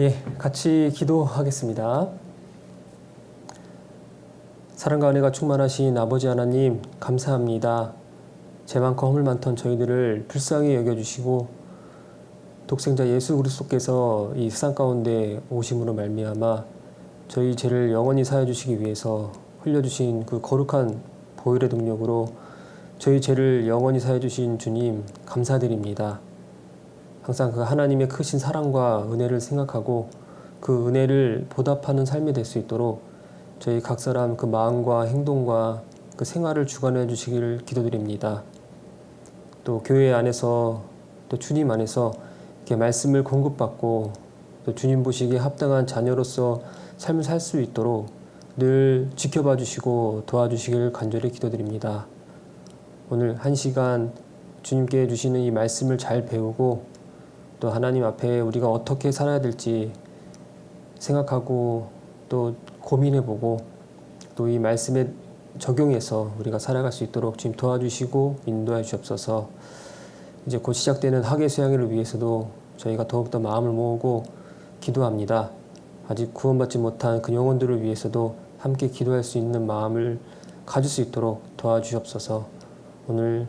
예, 같이 기도하겠습니다. 사랑과 은혜가 충만하신 아버지 하나님, 감사합니다. 죄 많고 허물 많던 저희들을 불쌍히 여겨주시고 독생자 예수 그리스도께서 이 세상 가운데 오심으로 말미암아 저희 죄를 영원히 사해 주시기 위해서 흘려주신 그 거룩한 보혈의 능력으로 저희 죄를 영원히 사해 주신 주님 감사드립니다. 항상 그 하나님의 크신 사랑과 은혜를 생각하고 그 은혜를 보답하는 삶이 될 수 있도록 저희 각 사람 그 마음과 행동과 그 생활을 주관해 주시기를 기도드립니다. 또 교회 안에서 또 주님 안에서 이렇게 말씀을 공급받고 또 주님 보시기에 합당한 자녀로서 삶을 살 수 있도록 늘 지켜봐 주시고 도와주시길 간절히 기도드립니다. 오늘 한 시간 주님께 주시는 이 말씀을 잘 배우고 또 하나님 앞에 우리가 어떻게 살아야 될지 생각하고 또 고민해보고 또 이 말씀에 적용해서 우리가 살아갈 수 있도록 주님 도와주시고 인도해 주옵소서. 이제 곧 시작되는 학예 수양회를 위해서도 저희가 더욱더 마음을 모으고 기도합니다. 아직 구원받지 못한 그 영혼들을 위해서도 함께 기도할 수 있는 마음을 가질 수 있도록 도와주옵소서. 오늘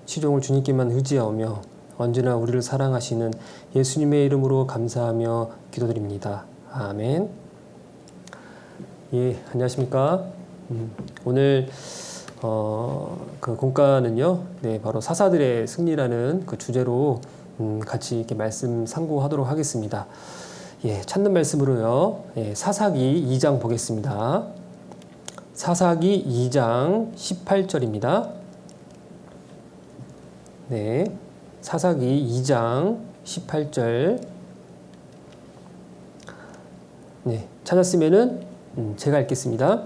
시종을 주님께만 의지하며 언제나 우리를 사랑하시는 예수님의 이름으로 감사하며 기도드립니다. 아멘. 예, 안녕하십니까. 오늘 그 공과는요, 네, 바로 사사들의 승리라는 그 주제로 같이 이렇게 말씀 상고하도록 하겠습니다. 예, 찾는 말씀으로요, 예, 사사기 2장 보겠습니다. 사사기 2장 18절입니다. 네, 사사기 2장 18절. 네, 찾았으면은 제가 읽겠습니다.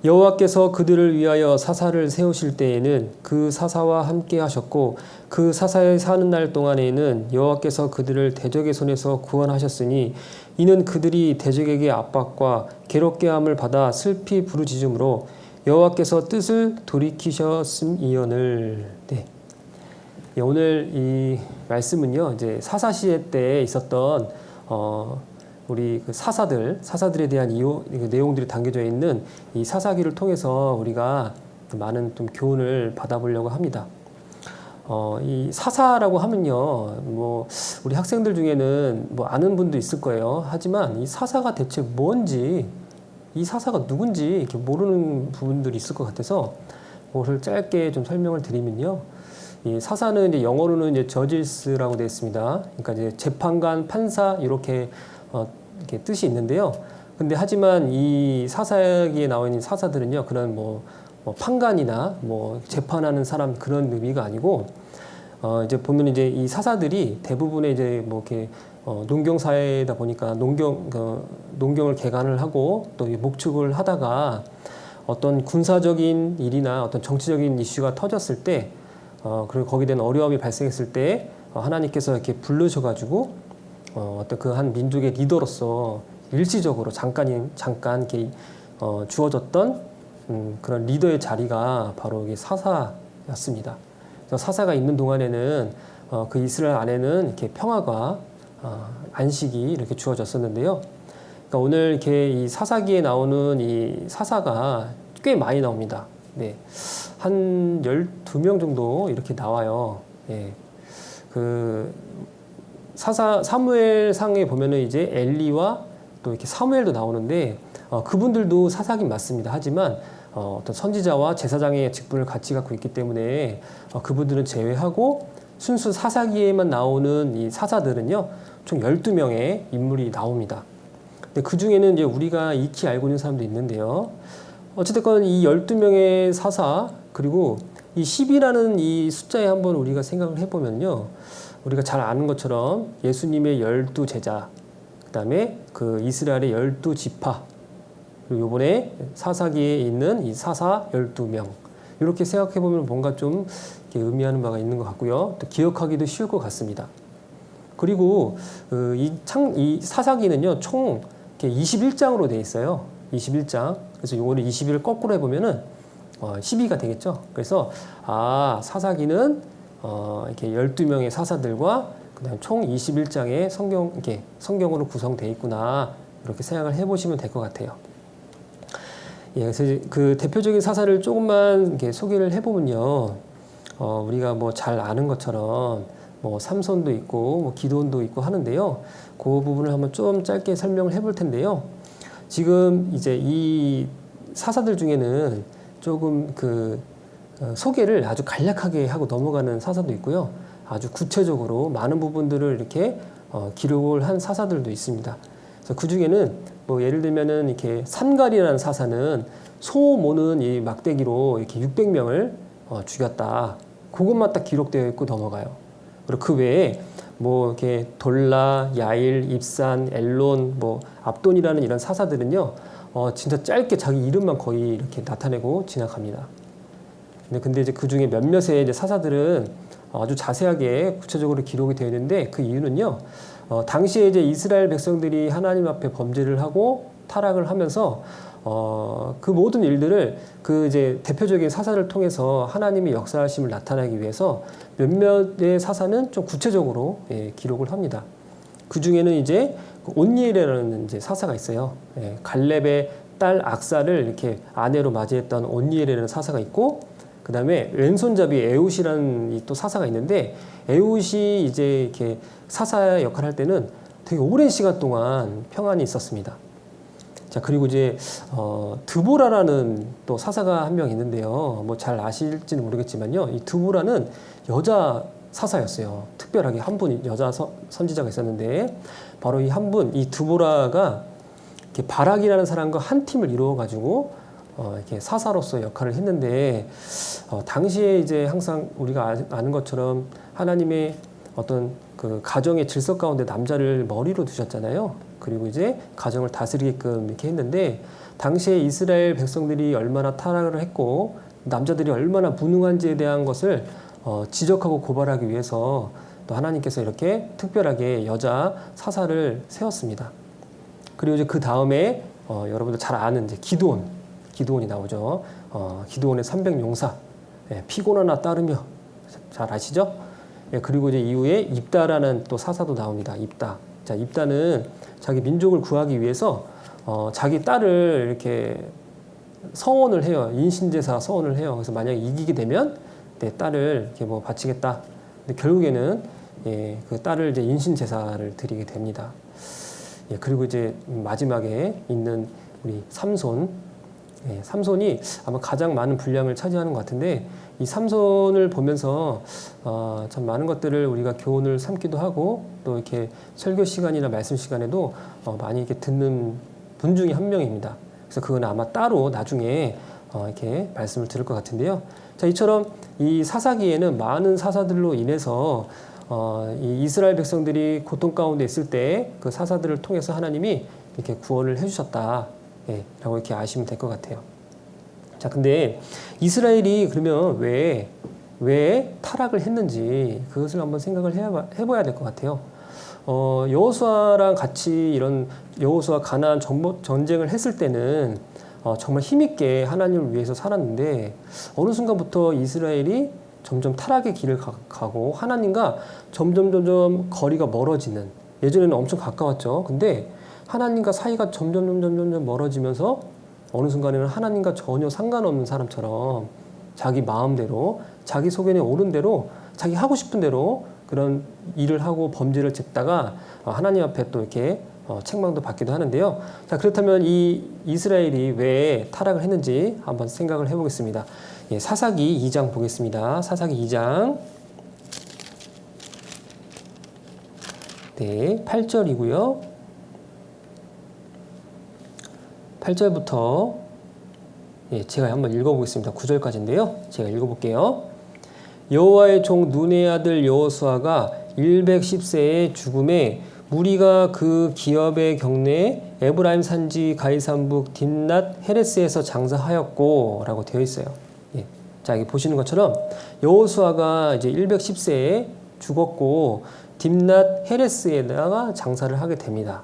여호와께서 그들을 위하여 사사를 세우실 때에는 그 사사와 함께 하셨고 그 사사에 사는 날 동안에는 여호와께서 그들을 대적의 손에서 구원하셨으니 이는 그들이 대적에게 압박과 괴롭게 함을 받아 슬피 부르짖음으로 여호와께서 뜻을 돌이키셨음이오늘. 네. 예, 오늘 이 말씀은요, 이제 사사 시대 때 있었던 우리 그 사사들에 대한 내용들이 담겨져 있는 이 사사기를 통해서 우리가 많은 좀 교훈을 받아보려고 합니다. 이 사사라고 하면요, 뭐 우리 학생들 중에는 뭐 아는 분도 있을 거예요. 하지만 이 사사가 대체 뭔지, 이 사사가 누군지 이렇게 모르는 부분들이 있을 것 같아서 그것을 짧게 좀 설명을 드리면요. 이 사사는 이제 영어로는 이제 저지스라고 되어 있습니다. 그러니까 이제 재판관, 판사 이렇게 뜻이 있는데요. 근데 하지만 이 사사기에 나와 있는 사사들은요, 그런 뭐 판관이나 뭐 재판하는 사람 그런 의미가 아니고, 이제 보면 이제 이 사사들이 대부분의 이제 뭐 이렇게 농경 사회다 보니까 농경을 개간을 하고 또 목축을 하다가 어떤 군사적인 일이나 어떤 정치적인 이슈가 터졌을 때, 그리고 거기에 대한 어려움이 발생했을 때 하나님께서 이렇게 부르셔가지고 어떤 그 한 민족의 리더로서 일시적으로 잠깐 이렇게 주어졌던 그런 리더의 자리가 바로 이게 사사였습니다. 그래서 사사가 있는 동안에는 그 이스라엘 안에는 이렇게 평화가 안식이 이렇게 주어졌었는데요. 그러니까 오늘 이렇게 이 사사기에 나오는 이 사사가 꽤 많이 나옵니다. 네, 한 12명 정도 이렇게 나와요. 예. 그 사무엘상에 보면은 이제 엘리와 또 이렇게 사무엘도 나오는데 그분들도 사사긴 맞습니다. 하지만 어떤 선지자와 제사장의 직분을 같이 갖고 있기 때문에 그분들은 제외하고 순수 사사기에만 나오는 이 사사들은요, 총 12명의 인물이 나옵니다. 근데 그 중에는 이제 우리가 익히 알고 있는 사람도 있는데요. 어쨌든 이 12명의 사사, 그리고 이 10이라는 이 숫자에 한번 우리가 생각을 해보면요, 우리가 잘 아는 것처럼 예수님의 12제자, 그 다음에 그 이스라엘의 12지파, 그리고 이번에 사사기에 있는 이 사사 12명, 이렇게 생각해보면 뭔가 좀 의미하는 바가 있는 것 같고요. 또 기억하기도 쉬울 것 같습니다. 그리고 이 사사기는요, 총 21장으로 되어 있어요. 21장. 그래서 요거를 21을 거꾸로 해보면은 12가 되겠죠. 그래서 사사기는 이렇게 12명의 사사들과 그다음 총 21장의 성경으로 구성되어 있구나 이렇게 생각을 해보시면 될 것 같아요. 예, 그래서 그 대표적인 사사를 조금만 이렇게 소개를 해보면요, 우리가 뭐 잘 아는 것처럼 뭐 삼손도 있고 뭐 기드온도 있고 하는데요, 그 부분을 한번 좀 짧게 설명을 해볼 텐데요. 지금 이제 이 사사들 중에는 조금 소개를 아주 간략하게 하고 넘어가는 사사도 있고요. 아주 구체적으로 많은 부분들을 이렇게 기록을 한 사사들도 있습니다. 그래서 그 중에는 뭐 예를 들면은 이렇게 산갈이라는 사사는 소 모는 이 막대기로 이렇게 600명을 죽였다. 그것만 딱 기록되어 있고 넘어가요. 그리고 그 외에 뭐 이렇게 돌라, 야일, 입산, 엘론, 뭐 압돈이라는 이런 사사들은요, 진짜 짧게 자기 이름만 거의 이렇게 나타내고 지나갑니다. 근데 이제 그 중에 몇몇의 이제 사사들은 아주 자세하게 구체적으로 기록이 되어 있는데, 그 이유는요, 당시에 이제 이스라엘 백성들이 하나님 앞에 범죄를 하고 타락을 하면서 그 모든 일들을 그 이제 대표적인 사사를 통해서 하나님의 역사하심을 나타내기 위해서 몇몇의 사사는 좀 구체적으로 기록을 합니다. 그 중에는 이제 온니엘이라는 이제 사사가 있어요. 갈렙의 딸 악사를 이렇게 아내로 맞이했던 온니엘이라는 사사가 있고, 그 다음에 왼손잡이 에훗이라는 이 또 사사가 있는데, 에훗이 이제 이렇게 사사 역할을 할 때는 되게 오랜 시간 동안 평안이 있었습니다. 자, 그리고 이제 드보라라는 또 사사가 한 명 있는데요. 뭐 잘 아실지는 모르겠지만요, 이 드보라는 여자 사사였어요. 특별하게 한 분 여자 선지자가 있었는데, 바로 이 한 분, 이 드보라가 이렇게 바락이라는 사람과 한 팀을 이루어 가지고 이렇게 사사로서 역할을 했는데, 당시에 이제 항상 우리가 아는 것처럼 하나님의 어떤 그 가정의 질서 가운데 남자를 머리로 두셨잖아요. 그리고 이제 가정을 다스리게끔 이렇게 했는데, 당시에 이스라엘 백성들이 얼마나 타락을 했고 남자들이 얼마나 무능한지에 대한 것을 지적하고 고발하기 위해서 또 하나님께서 이렇게 특별하게 여자 사사를 세웠습니다. 그리고 이제 그 다음에 여러분들 잘 아는 이제 기드온이 나오죠. 기드온의 300용사, 피곤하나 따르며, 잘 아시죠? 그리고 이제 이후에 입다라는 또 사사도 나옵니다. 입다. 자, 입다는 자기 민족을 구하기 위해서 자기 딸을 이렇게 서원을 해요. 인신제사 서원을 해요. 그래서 만약에 이기게 되면 내 딸을 이렇게 뭐 바치겠다. 근데 결국에는 그 딸을 이제 인신제사를 드리게 됩니다. 그리고 이제 마지막에 있는 우리 삼손. 삼손이 아마 가장 많은 분량을 차지하는 것 같은데, 이 삼손을 보면서 참 많은 것들을 우리가 교훈을 삼기도 하고, 또 이렇게 설교 시간이나 말씀 시간에도 많이 이렇게 듣는 분 중에 한 명입니다. 그래서 그건 아마 따로 나중에 이렇게 말씀을 들을 것 같은데요. 자, 이처럼 이 사사기에는 많은 사사들로 인해서 이 이스라엘 백성들이 고통 가운데 있을 때 그 사사들을 통해서 하나님이 이렇게 구원을 해주셨다. 라고 이렇게 아시면 될 것 같아요. 자, 근데 이스라엘이 그러면 왜 타락을 했는지 그것을 한번 생각을 해봐야 될 것 같아요. 여호수아랑 같이 이런 여호수아 가나안 전쟁을 했을 때는 정말 힘있게 하나님을 위해서 살았는데, 어느 순간부터 이스라엘이 점점 타락의 길을 가고 하나님과 점점 거리가 멀어지는, 예전에는 엄청 가까웠죠. 근데 하나님과 사이가 점점 멀어지면서 어느 순간에는 하나님과 전혀 상관없는 사람처럼 자기 마음대로, 자기 소견에 오른 대로, 자기 하고 싶은 대로 그런 일을 하고 범죄를 짓다가 하나님 앞에 또 이렇게 책망도 받기도 하는데요. 자, 그렇다면 이 이스라엘이 왜 타락을 했는지 한번 생각을 해보겠습니다. 사사기 2장 보겠습니다. 사사기 2장 8절이고요. 8절부터 제가 한번 읽어보겠습니다. 9절까지인데요. 제가 읽어볼게요. 여호와의 종 눈의 아들 여호수아가 110세의 죽음에 무리가 그 기업의 경내에 에브라임 산지 가이산북 딥낫 헤레스에서 장사하였고 라고 되어 있어요. 자, 여기 보시는 것처럼 여호수아가 이제 110세에 죽었고 딥낫 헤레스에다가 장사를 하게 됩니다.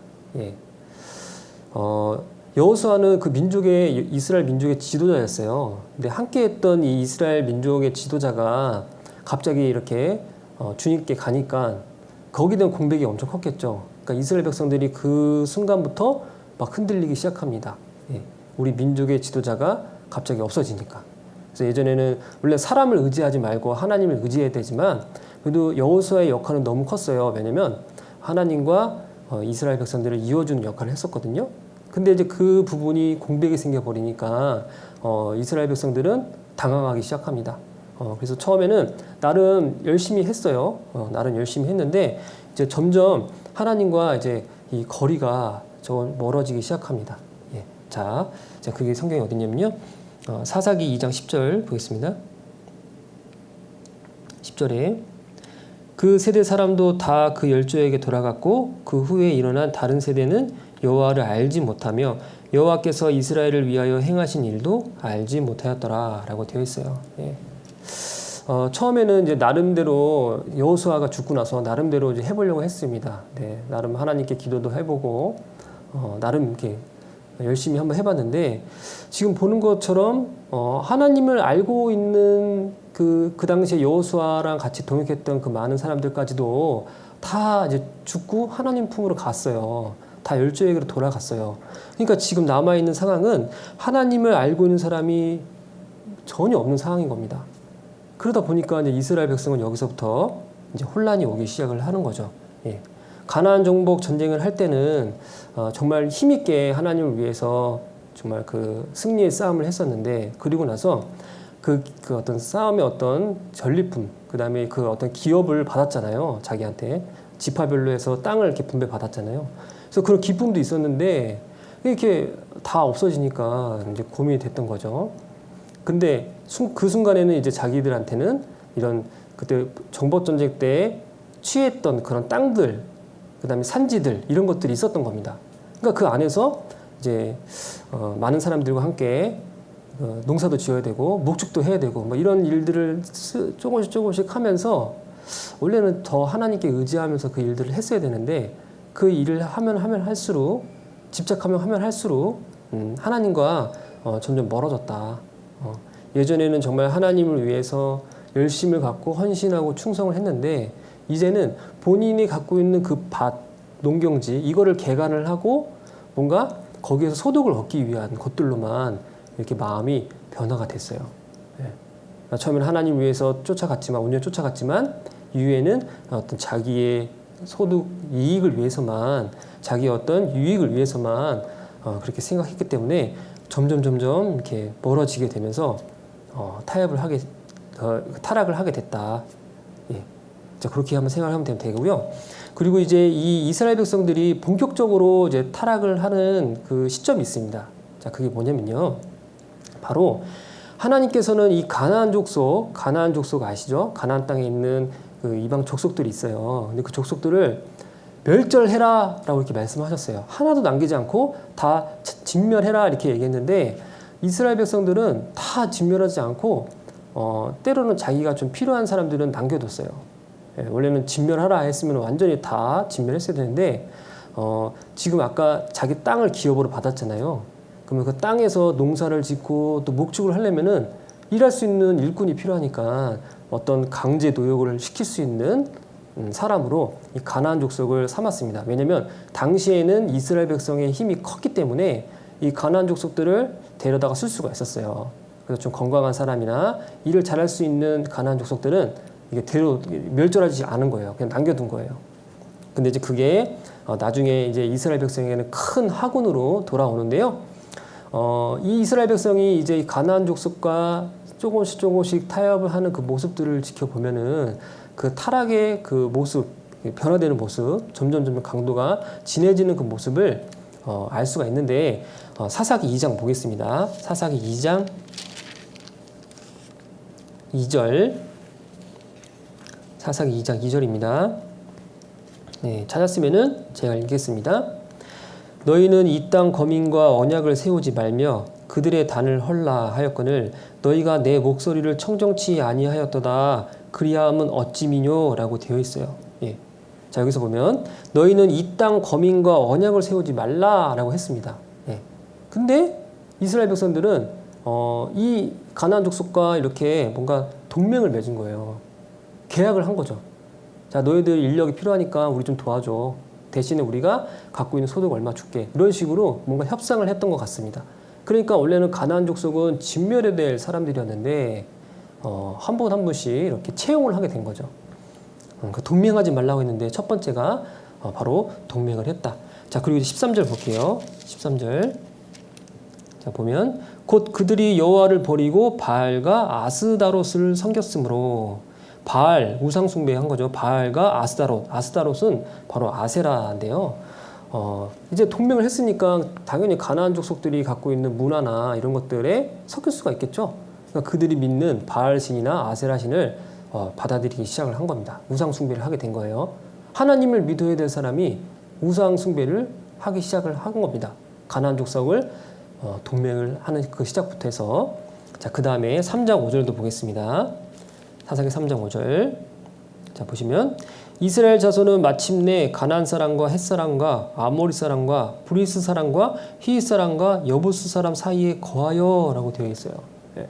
여호수아는 그 민족의, 이스라엘 민족의 지도자였어요. 근데 함께했던 이 이스라엘 민족의 지도자가 갑자기 이렇게 주님께 가니까 거기에 대한 공백이 엄청 컸겠죠. 그러니까 이스라엘 백성들이 그 순간부터 막 흔들리기 시작합니다. 예. 우리 민족의 지도자가 갑자기 없어지니까. 그래서 예전에는 원래 사람을 의지하지 말고 하나님을 의지해야 되지만 그래도 여호수아의 역할은 너무 컸어요. 왜냐면 하나님과 이스라엘 백성들을 이어주는 역할을 했었거든요. 근데 이제 그 부분이 공백이 생겨버리니까 이스라엘 백성들은 당황하기 시작합니다. 그래서 처음에는 나름 열심히 했어요. 나름 열심히 했는데 이제 점점 하나님과 이제 이 거리가 좀 멀어지기 시작합니다. 예. 자, 그게 성경에 어디냐면요. 사사기 2장 10절 보겠습니다. 10절에 그 세대 사람도 다 그 열조에게 돌아갔고 그 후에 일어난 다른 세대는 여호와를 알지 못하며 여호와께서 이스라엘을 위하여 행하신 일도 알지 못하였더라라고 되어 있어요. 예. 처음에는 이제 나름대로 여호수아가 죽고 나서 나름대로 이제 해보려고 했습니다. 네, 나름 하나님께 기도도 해보고 나름 이렇게 열심히 한번 해봤는데 지금 보는 것처럼 하나님을 알고 있는 그 당시에 여호수아랑 같이 동역했던 그 많은 사람들까지도 다 이제 죽고 하나님 품으로 갔어요. 다 열조에게로 돌아갔어요. 그러니까 지금 남아있는 상황은 하나님을 알고 있는 사람이 전혀 없는 상황인 겁니다. 그러다 보니까 이제 이스라엘 백성은 여기서부터 이제 혼란이 오기 시작을 하는 거죠. 예. 가나안 정복 전쟁을 할 때는 정말 힘있게 하나님을 위해서 정말 그 승리의 싸움을 했었는데 그리고 나서 그 어떤 싸움의 어떤 전리품, 그 다음에 그 어떤 기업을 받았잖아요. 자기한테 지파별로 해서 땅을 이렇게 분배 받았잖아요. 그래서 그런 기쁨도 있었는데 이렇게 다 없어지니까 이제 고민이 됐던 거죠. 근데 그 순간에는 이제 자기들한테는 이런 그때 정복 전쟁 때 취했던 그런 땅들, 그 다음에 산지들 이런 것들이 있었던 겁니다. 그러니까 그 안에서 이제 많은 사람들과 함께 농사도 지어야 되고 목축도 해야 되고 뭐 이런 일들을 조금씩 하면서 원래는 더 하나님께 의지하면서 그 일들을 했어야 되는데 그 일을 하면 할수록 집착하면 할수록 하나님과 점점 멀어졌다. 예전에는 정말 하나님을 위해서 열심을 갖고 헌신하고 충성을 했는데 이제는 본인이 갖고 있는 그 밭, 농경지 이거를 개간을 하고 뭔가 거기에서 소득을 얻기 위한 것들로만 이렇게 마음이 변화가 됐어요. 예. 처음에는 하나님 위해서 온전히 쫓아갔지만 이후에는 어떤 자기의 소득 이익을 위해서만 자기의 어떤 유익을 위해서만 그렇게 생각했기 때문에 점점 이렇게 멀어지게 되면서 타락을 하게 됐다. 예. 자, 그렇게 한번 생각하면 되고요. 그리고 이제 이 이스라엘 백성들이 본격적으로 이제 타락을 하는 그 시점이 있습니다. 자, 그게 뭐냐면요. 바로 하나님께서는 이 가나안 족속 아시죠? 가나안 땅에 있는 그 이방 족속들이 있어요. 근데 그 족속들을 멸절해라 라고 이렇게 말씀하셨어요. 하나도 남기지 않고 다 진멸해라 이렇게 얘기했는데 이스라엘 백성들은 다 진멸하지 않고 때로는 자기가 좀 필요한 사람들은 남겨뒀어요. 예, 원래는 진멸하라 했으면 완전히 다 진멸했어야 되는데 지금 아까 자기 땅을 기업으로 받았잖아요. 그러면 그 땅에서 농사를 짓고 또 목축을 하려면은 일할 수 있는 일꾼이 필요하니까 어떤 강제 노역을 시킬 수 있는 사람으로 이 가나안 족속을 삼았습니다. 왜냐하면 당시에는 이스라엘 백성의 힘이 컸기 때문에 이 가나안 족속들을 데려다가 쓸 수가 있었어요. 그래서 좀 건강한 사람이나 일을 잘할 수 있는 가나안 족속들은 이게 멸절하지 않은 거예요. 그냥 남겨둔 거예요. 근데 이제 그게 나중에 이제 이스라엘 백성에게는 큰 학운으로 돌아오는데요. 이 이스라엘 백성이 이제 가나안 족속과 조금씩 타협을 하는 그 모습들을 지켜보면은 그 타락의 그 모습, 변화되는 모습, 점점 강도가 진해지는 그 모습을 알 수가 있는데 사사기 2장 보겠습니다. 사사기 2장 2절 사사기 2장 2절입니다. 네, 찾았으면은 제가 읽겠습니다. 너희는 이 땅 거민과 언약을 세우지 말며 그들의 단을 헐라 하였거늘 너희가 내 목소리를 청정치 아니하였도다 그리하함은 어찌미뇨 라고 되어 있어요. 예. 자, 여기서 보면 너희는 이 땅 거민과 언약을 세우지 말라 라고 했습니다. 예. 근데 이스라엘 백성들은 이 가나안 족속과 이렇게 뭔가 동맹을 맺은 거예요. 계약을 한 거죠. 자, 자, 너희들 인력이 필요하니까 우리 좀 도와줘. 대신에 우리가 갖고 있는 소득 얼마 줄게. 이런 식으로 뭔가 협상을 했던 것 같습니다. 그러니까 원래는 가나안 족속은 진멸해야 될 사람들이었는데 한 분 한 분씩 이렇게 채용을 하게 된 거죠. 그러니까 동맹하지 말라고 했는데 첫 번째가 바로 동맹을 했다. 자, 그리고 이제 13절 볼게요. 13절. 자, 보면 곧 그들이 여호와를 버리고 바알과 아스다롯을 섬겼으므로, 바알 우상 숭배한 거죠. 바알과 아스다롯. 아스다롯은 바로 아세라인데요. 이제 동맹을 했으니까 당연히 가나안 족속들이 갖고 있는 문화나 이런 것들에 섞일 수가 있겠죠. 그러니까 그들이 믿는 바알 신이나 아세라 신을 받아들이기 시작을 한 겁니다. 우상 숭배를 하게 된 거예요. 하나님을 믿어야 될 사람이 우상 숭배를 하기 시작을 한 겁니다. 가나안 족속을 동맹을 하는 그 시작부터 해서. 자, 그 다음에 3장 5절도 보겠습니다. 사사기 3장 5절. 자, 보시면 이스라엘 자손은 마침내 가나안 사람과 헷 사람과 아모리 사람과 브리스 사람과 히윗 사람과 여부스 사람 사이에 거하여라고 되어 있어요. 네.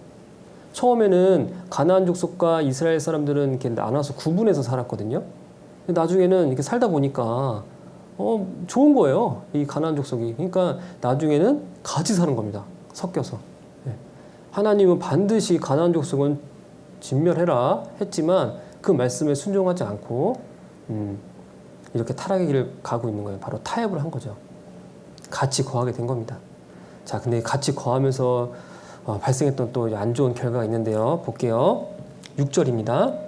처음에는 가나안 족속과 이스라엘 사람들은 이렇게 나눠서 구분해서 살았거든요. 근데 나중에는 이렇게 살다 보니까 좋은 거예요. 이 가나안 족속이. 그러니까 나중에는 같이 사는 겁니다. 섞여서. 네. 하나님은 반드시 가나안 족속은 진멸해라 했지만 그 말씀에 순종하지 않고 이렇게 타락의 길을 가고 있는 거예요. 바로 타협을 한 거죠. 같이 거하게 된 겁니다. 자, 근데 같이 거하면서 발생했던 또 안 좋은 결과가 있는데요. 볼게요. 6절입니다.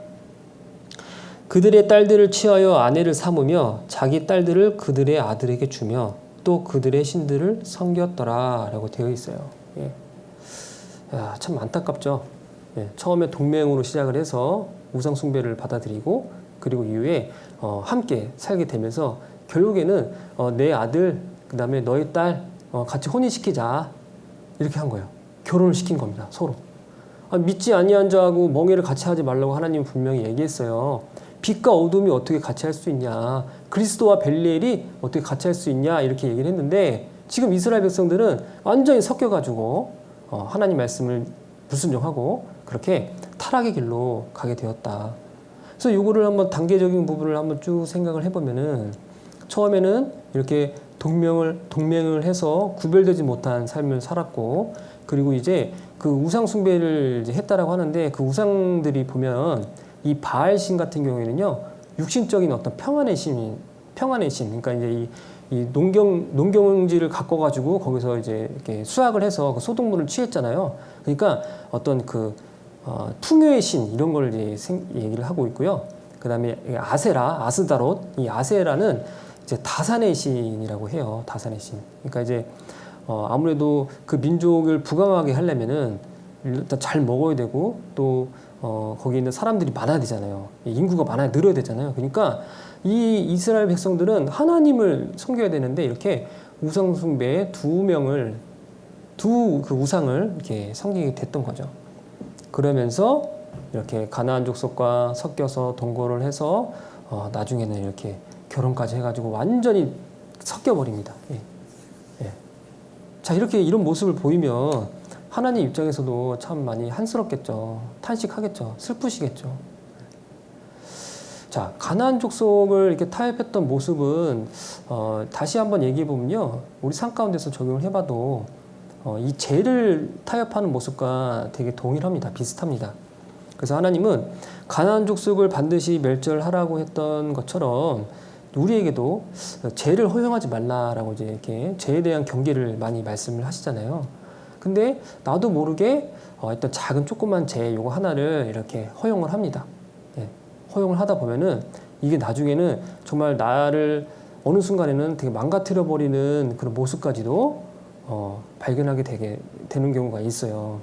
그들의 딸들을 취하여 아내를 삼으며 자기 딸들을 그들의 아들에게 주며 또 그들의 신들을 섬겼더라 라고 되어 있어요. 예. 야, 참 안타깝죠. 예. 처음에 동맹으로 시작을 해서 우상 숭배를 받아들이고 그리고 이후에 함께 살게 되면서 결국에는 내 아들 그 다음에 너희 딸 같이 혼인시키자 이렇게 한 거예요. 결혼을 시킨 겁니다. 서로. 믿지 아니한 자하고 멍에를 같이 하지 말라고 하나님은 분명히 얘기했어요. 빛과 어둠이 어떻게 같이 할 수 있냐, 그리스도와 벨리엘이 어떻게 같이 할 수 있냐 이렇게 얘기를 했는데 지금 이스라엘 백성들은 완전히 섞여가지고 하나님 말씀을 불순종하고 그렇게 타락의 길로 가게 되었다. 그래서 요거를 한번 단계적인 부분을 한번 쭉 생각을 해보면은 처음에는 이렇게 동맹을 해서 구별되지 못한 삶을 살았고 그리고 이제 그 우상 숭배를 이제 했다라고 하는데 그 우상들이 보면 이 바알신 같은 경우에는요 육신적인 어떤 평안의 신, 그러니까 이제 이 농경지를 갖고 가지고 거기서 이제 이렇게 수확을 해서 그 소득물을 취했잖아요. 그러니까 어떤 그 풍요의 신 이런 걸 이제 얘기를 하고 있고요. 그 다음에 아세라, 아스다롯, 이 아세라는 이제 다산의 신이라고 해요. 다산의 신. 그러니까 이제 아무래도 그 민족을 부강하게 하려면은 일단 잘 먹어야 되고 또 거기 있는 사람들이 많아야 되잖아요. 인구가 많아야 늘어야 되잖아요. 그러니까 이 이스라엘 백성들은 하나님을 섬겨야 되는데 이렇게 우상 숭배에 두 그 우상을 이렇게 섬기게 됐던 거죠. 그러면서 이렇게 가나안 족속과 섞여서 동거를 해서 나중에는 이렇게 결혼까지 해가지고 완전히 섞여버립니다. 예. 예. 자, 이런 모습을 보이면 하나님 입장에서도 참 많이 한스럽겠죠. 탄식하겠죠. 슬프시겠죠. 자, 가나안 족속을 이렇게 타협했던 모습은 다시 한번 얘기해 보면요, 우리 삶 가운데서 적용을 해봐도 이 죄를 타협하는 모습과 되게 동일합니다. 비슷합니다. 그래서 하나님은 가나안 족속을 반드시 멸절하라고 했던 것처럼 우리에게도 죄를 허용하지 말라라고 이제 이렇게 죄에 대한 경계를 많이 말씀을 하시잖아요. 근데 나도 모르게 일단 작은 조그만 죄 요거 하나를 이렇게 허용을 합니다. 예, 허용을 하다 보면은 이게 나중에는 정말 나를 어느 순간에는 되게 망가뜨려 버리는 그런 모습까지도 발견하게 되는 경우가 있어요.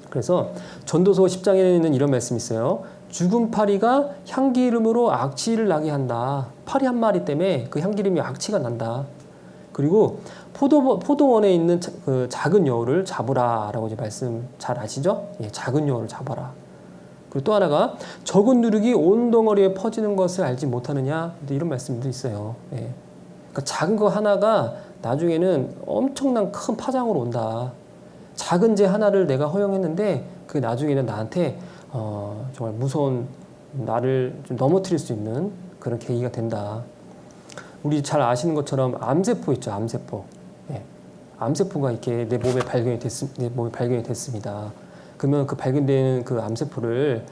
그래서 전도서 10장에는 이런 말씀이 있어요. 죽은 파리가 향기름으로 악취를 나게 한다. 파리 한 마리 때문에 그 향기름이 악취가 난다. 그리고 포도원에 있는 그 작은 여우를 잡으라라고 이제 말씀 잘 아시죠? 예, 작은 여우를 잡아라. 그리고 또 하나가 적은 누룩이 온 덩어리에 퍼지는 것을 알지 못하느냐, 이런 말씀도 있어요. 예. 그러니까 작은 거 하나가 나중에는 엄청난 큰 파장으로 온다. 작은 죄 하나를 내가 허용했는데 그 나중에는 나한테 정말 무서운 나를 좀 넘어뜨릴 수 있는 그런 계기가 된다. 우리 잘 아시는 것처럼 암세포 있죠, 암세포. 예. 암세포가 이렇게 내 몸에 발견이 됐습니다. 그러면 그 발견된 그 암세포를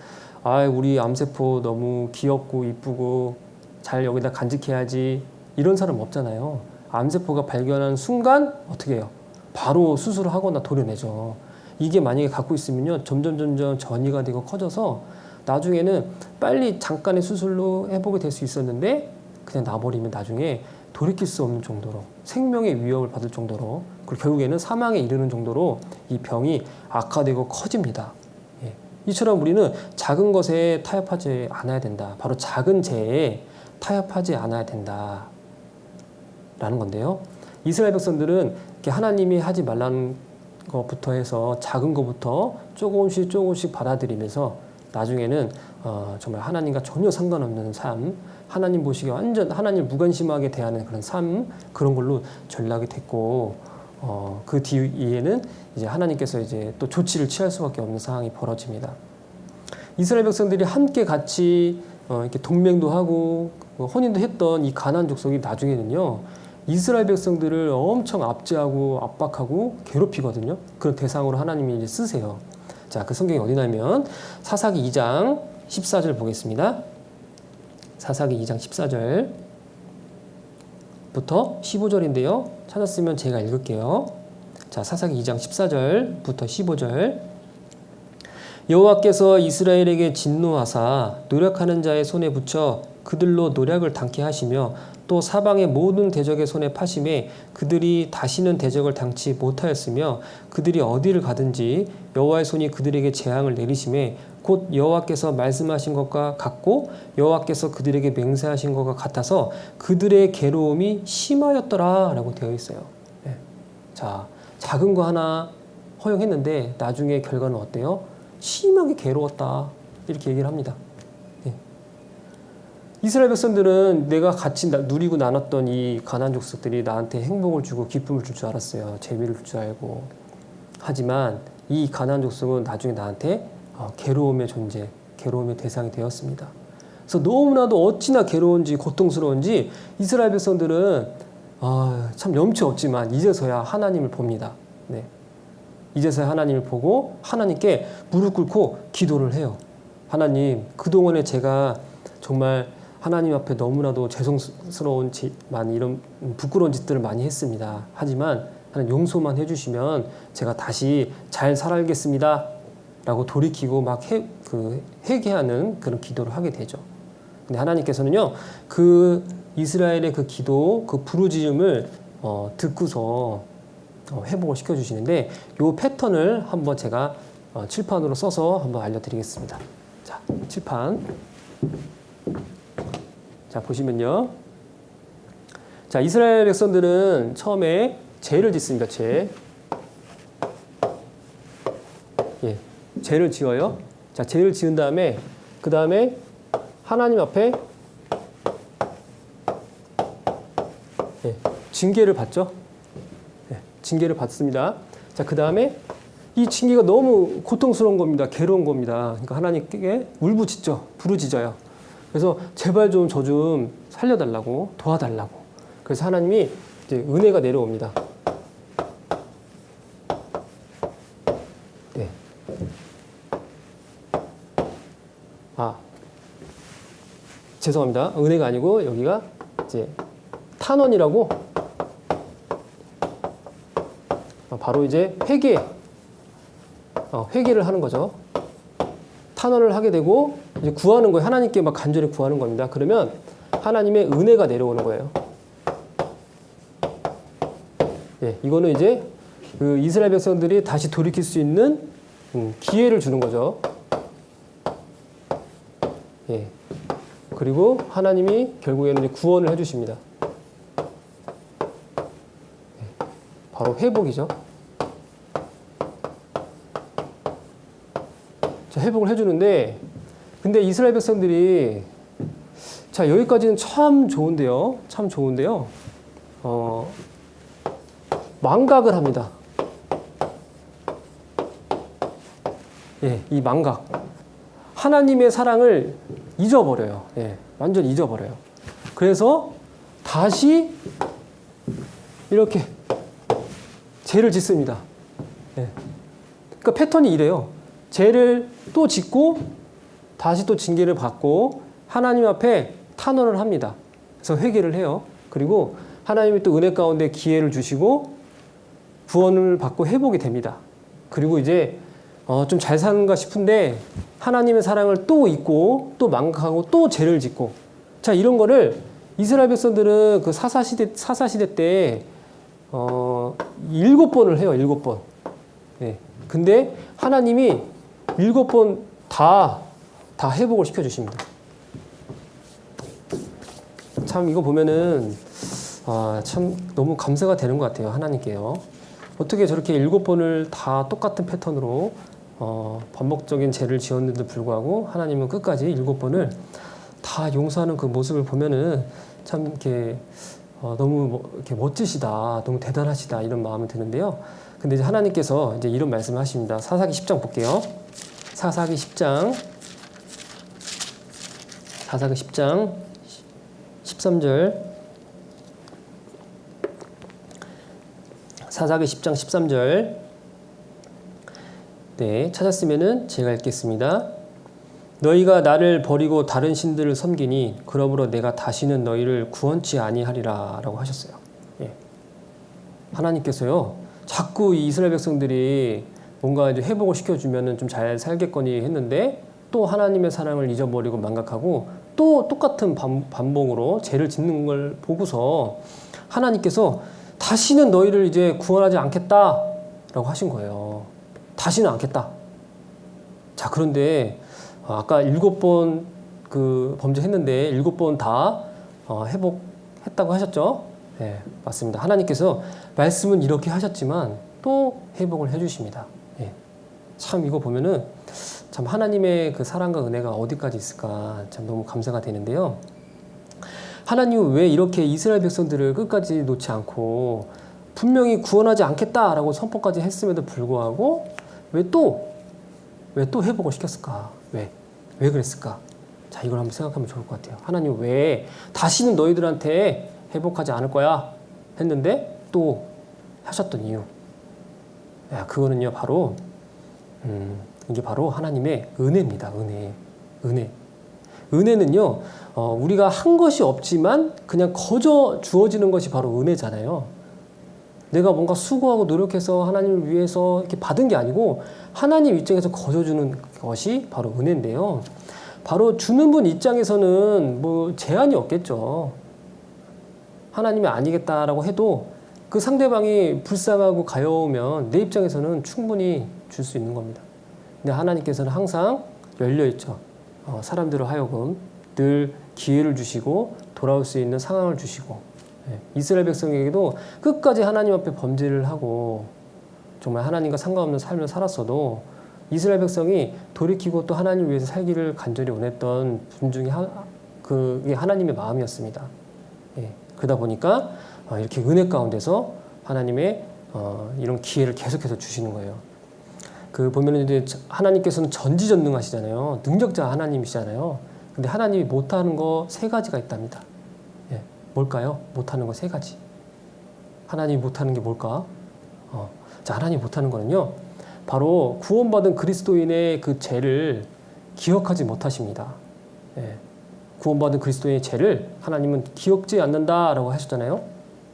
우리 암세포 너무 귀엽고 이쁘고 잘 여기다 간직해야지 이런 사람 없잖아요. 암세포가 발견한 순간 어떻게 해요? 바로 수술을 하거나 도려내죠. 이게 만약에 갖고 있으면요, 점점 전이가 되고 커져서 나중에는 빨리 잠깐의 수술로 회복이 될 수 있었는데 그냥 놔버리면 나중에 돌이킬 수 없는 정도로 생명의 위협을 받을 정도로, 그리고 결국에는 사망에 이르는 정도로 이 병이 악화되고 커집니다. 예. 이처럼 우리는 작은 것에 타협하지 않아야 된다. 바로 작은 죄에 타협하지 않아야 된다 라는 건데요. 이스라엘 백성들은 하나님이 하지 말라는 것부터 해서 작은 것부터 조금씩 받아들이면서 나중에는 정말 하나님과 전혀 상관없는 삶, 하나님 보시기에 완전 하나님을 무관심하게 대하는 그런 삶, 그런 걸로 전락이 됐고, 그 뒤에는 이제 하나님께서 이제 또 조치를 취할 수밖에 없는 상황이 벌어집니다. 이스라엘 백성들이 함께 같이 이렇게 동맹도 하고 혼인도 했던 이 가나안 족속이 나중에는요, 이스라엘 백성들을 엄청 압제하고 압박하고 괴롭히거든요. 그런 대상으로 하나님이 이제 쓰세요. 자, 그 성경이 어디냐면 사사기 2장 14절 보겠습니다. 사사기 2장 14절부터 15절인데요. 찾았으면 제가 읽을게요. 자, 사사기 2장 14절부터 15절. 여호와께서 이스라엘에게 진노하사 노력하는 자의 손에 붙여 그들로 노력을 당케 하시며 또 사방의 모든 대적의 손에 파심에 그들이 다시는 대적을 당치 못하였으며 그들이 어디를 가든지 여호와의 손이 그들에게 재앙을 내리심에 곧 여호와께서 말씀하신 것과 같고 여호와께서 그들에게 맹세하신 것과 같아서 그들의 괴로움이 심하였더라 라고 되어 있어요. 네. 자, 작은 거 하나 허용했는데 나중에 결과는 어때요? 심하게 괴로웠다 이렇게 얘기를 합니다. 이스라엘 백성들은 내가 같이 누리고 나눴던 이 가나안 족속들이 나한테 행복을 주고 기쁨을 줄 줄 알았어요. 재미를 줄 줄 알고. 하지만 이 가나안 족속은 나중에 나한테 괴로움의 존재, 괴로움의 대상이 되었습니다. 그래서 너무나도 어찌나 괴로운지 고통스러운지 이스라엘 백성들은 참 염치 없지만 이제서야 하나님을 봅니다. 네. 이제서야 하나님을 보고 하나님께 무릎 꿇고 기도를 해요. 하나님, 그동안에 제가 정말 하나님 앞에 너무나도 죄송스러운 많이 이런 부끄러운 짓들을 많이 했습니다. 하지만 하나님 용서만 해주시면 제가 다시 잘 살아야겠습니다 라고 돌이키고 막 회개하는 그런 기도를 하게 되죠. 근데 하나님께서는요, 그 이스라엘의 그 기도, 그 부르짖음을 듣고서 회복을 시켜주시는데 이 패턴을 한번 제가 칠판으로 써서 한번 알려드리겠습니다. 자, 칠판. 자, 보시면요. 자, 이스라엘 백성들은 처음에 죄를 짓습니다. 죄. 예, 죄를 지어요. 자, 죄를 지은 다음에 그 다음에 하나님 앞에 징계를 받죠. 징계를 받습니다. 자, 그 다음에 이 징계가 너무 고통스러운 겁니다. 괴로운 겁니다. 그러니까 하나님께 울부짖죠. 부르짖어요. 그래서 제발 좀 저 좀 살려달라고, 도와달라고. 그래서 하나님이 이제 은혜가 내려옵니다. 네. 죄송합니다. 은혜가 아니고 여기가 이제 탄원이라고 바로 이제 회개를 하는 거죠. 탄원을 하게 되고 이제 구하는 거예요. 하나님께 막 간절히 구하는 겁니다. 그러면 하나님의 은혜가 내려오는 거예요. 예, 이거는 이제 그 이스라엘 백성들이 다시 돌이킬 수 있는 기회를 주는 거죠. 예. 그리고 하나님이 결국에는 이제 구원을 해주십니다. 예. 바로 회복이죠. 자, 회복을 해주는데, 근데 이스라엘 백성들이, 자, 여기까지는 참 좋은데요. 참 좋은데요. 망각을 합니다. 예, 이 망각. 하나님의 사랑을 잊어버려요. 예, 완전 잊어버려요. 그래서 다시 이렇게 죄를 짓습니다. 예. 그러니까 패턴이 이래요. 죄를 또 짓고 다시 또 징계를 받고 하나님 앞에 탄원을 합니다. 그래서 회개를 해요. 그리고 하나님이 또 은혜 가운데 기회를 주시고 구원을 받고 회복이 됩니다. 그리고 이제 좀 잘 사는가 싶은데 하나님의 사랑을 또 잊고 또 망각하고 또 죄를 짓고, 자, 이런 거를 이스라엘 백성들은 그 사사시대 때 7번을 해요. 7번. 예. 근데 하나님이 7번 다 회복을 시켜주십니다. 참 이거 보면은 참 너무 감사가 되는 것 같아요. 하나님께요. 어떻게 저렇게 7번을 다 똑같은 패턴으로 반복적인 죄를 지었는데도 불구하고 하나님은 끝까지 7번을 다 용서하는 그 모습을 보면은 참 이렇게 너무 이렇게 멋지시다, 너무 대단하시다 이런 마음이 드는데요. 근데 이제 하나님께서 이제 이런 말씀을 하십니다. 사사기 10장 볼게요. 사사기 10장 13절. 사사기 10장 13절. 네, 찾았으면은 제가 읽겠습니다. 너희가 나를 버리고 다른 신들을 섬기니 그러므로 내가 다시는 너희를 구원치 아니하리라 라고 하셨어요. 예. 하나님께서요, 자꾸 이 이스라엘 백성들이 뭔가 이제 회복을 시켜주면은 좀 잘 살겠거니 했는데 또 하나님의 사랑을 잊어버리고 망각하고 또 똑같은 반복으로 죄를 짓는 걸 보고서 하나님께서 다시는 너희를 이제 구원하지 않겠다라고 하신 거예요. 다시는 않겠다. 자, 그런데 아까 7번 그 범죄했는데 7번 다 회복했다고 하셨죠? 네, 맞습니다. 하나님께서 말씀은 이렇게 하셨지만 또 회복을 해주십니다. 네. 참 이거 보면은 참 하나님의 그 사랑과 은혜가 어디까지 있을까 참 너무 감사가 되는데요. 하나님은 왜 이렇게 이스라엘 백성들을 끝까지 놓지 않고 분명히 구원하지 않겠다라고 선포까지 했음에도 불구하고 왜 또 회복을 시켰을까? 왜 그랬을까? 자, 이걸 한번 생각하면 좋을 것 같아요. 하나님 왜 다시는 너희들한테 회복하지 않을 거야 했는데 또 하셨던 이유. 야, 그거는요 바로 이게 바로 하나님의 은혜입니다. 은혜는요 우리가 한 것이 없지만 그냥 거저 주어지는 것이 바로 은혜잖아요. 내가 뭔가 수고하고 노력해서 하나님을 위해서 이렇게 받은 게 아니고 하나님 입장에서 거저 주는 것이 바로 은혜인데요. 바로 주는 분 입장에서는 뭐 제한이 없겠죠. 하나님이 아니겠다라고 해도 그 상대방이 불쌍하고 가여우면 내 입장에서는 충분히 줄 수 있는 겁니다. 근데 하나님께서는 항상 열려있죠. 사람들을 하여금 늘 기회를 주시고 돌아올 수 있는 상황을 주시고, 이스라엘 백성에게도 끝까지 하나님 앞에 범죄를 하고 정말 하나님과 상관없는 삶을 살았어도 이스라엘 백성이 돌이키고 또 하나님을 위해서 살기를 간절히 원했던 분 중에 그게 하나님의 마음이었습니다. 그러다 보니까 이렇게 은혜 가운데서 하나님의 이런 기회를 계속해서 주시는 거예요. 그 보면은 이제 하나님께서는 전지전능하시잖아요. 능력자 하나님이시잖아요. 근데 하나님이 못하는 거 3가지가 있답니다. 뭘까요? 못하는 거 3가지. 하나님이 못하는 게 뭘까? 자, 하나님이 못하는 거는요, 바로 구원받은 그리스도인의 그 죄를 기억하지 못하십니다. 구원받은 그리스도인의 죄를 하나님은 기억지 않는다라고 하셨잖아요.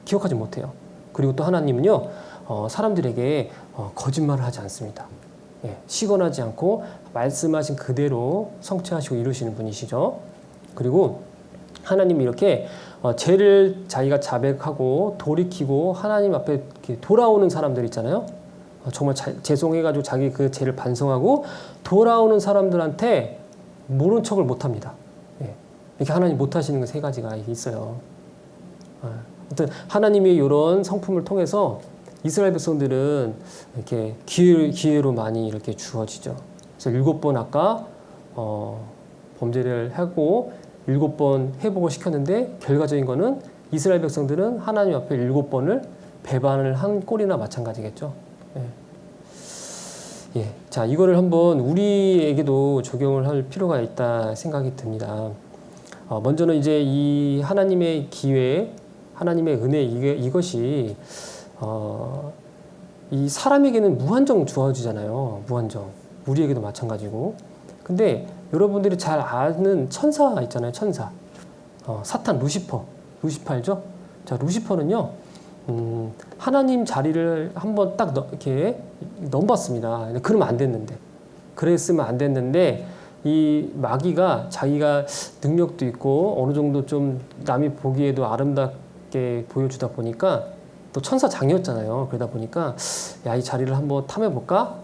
기억하지 못해요. 그리고 또 하나님은요, 사람들에게 거짓말을 하지 않습니다. 시건하지 않고 말씀하신 그대로 성취하시고 이루시는 분이시죠. 그리고 하나님이 이렇게 죄를 자기가 자백하고 돌이키고 하나님 앞에 이렇게 돌아오는 사람들 있잖아요. 정말 죄송해가지고 자기 그 죄를 반성하고 돌아오는 사람들한테 모른 척을 못합니다. 이렇게 하나님 못하시는 거 3가지가 있어요. 아무튼 하나님이 이런 성품을 통해서 이스라엘 백성들은 이렇게 기회로 많이 이렇게 주어지죠. 그래서 7번 아까 범죄를 하고 7번 회복을 시켰는데 결과적인 거는 이스라엘 백성들은 하나님 앞에 7번을 배반을 한 꼴이나 마찬가지겠죠. 예, 자, 이거를 한번 우리에게도 적용을 할 필요가 있다 생각이 듭니다. 먼저는 이제 이 하나님의 기회, 하나님의 은혜, 이것이 이 사람에게는 무한정 주어지잖아요. 무한정. 우리에게도 마찬가지고. 근데 여러분들이 잘 아는 천사 있잖아요. 천사. 사탄, 루시퍼. 루시퍼 알죠? 자, 루시퍼는요, 하나님 자리를 한번 딱 이렇게 넘봤습니다. 그러면 안 됐는데. 그랬으면 안 됐는데, 이 마귀가 자기가 능력도 있고 어느 정도 좀 남이 보기에도 아름답게 보여주다 보니까 또 천사장이었잖아요. 그러다 보니까 야, 이 자리를 한번 탐해볼까?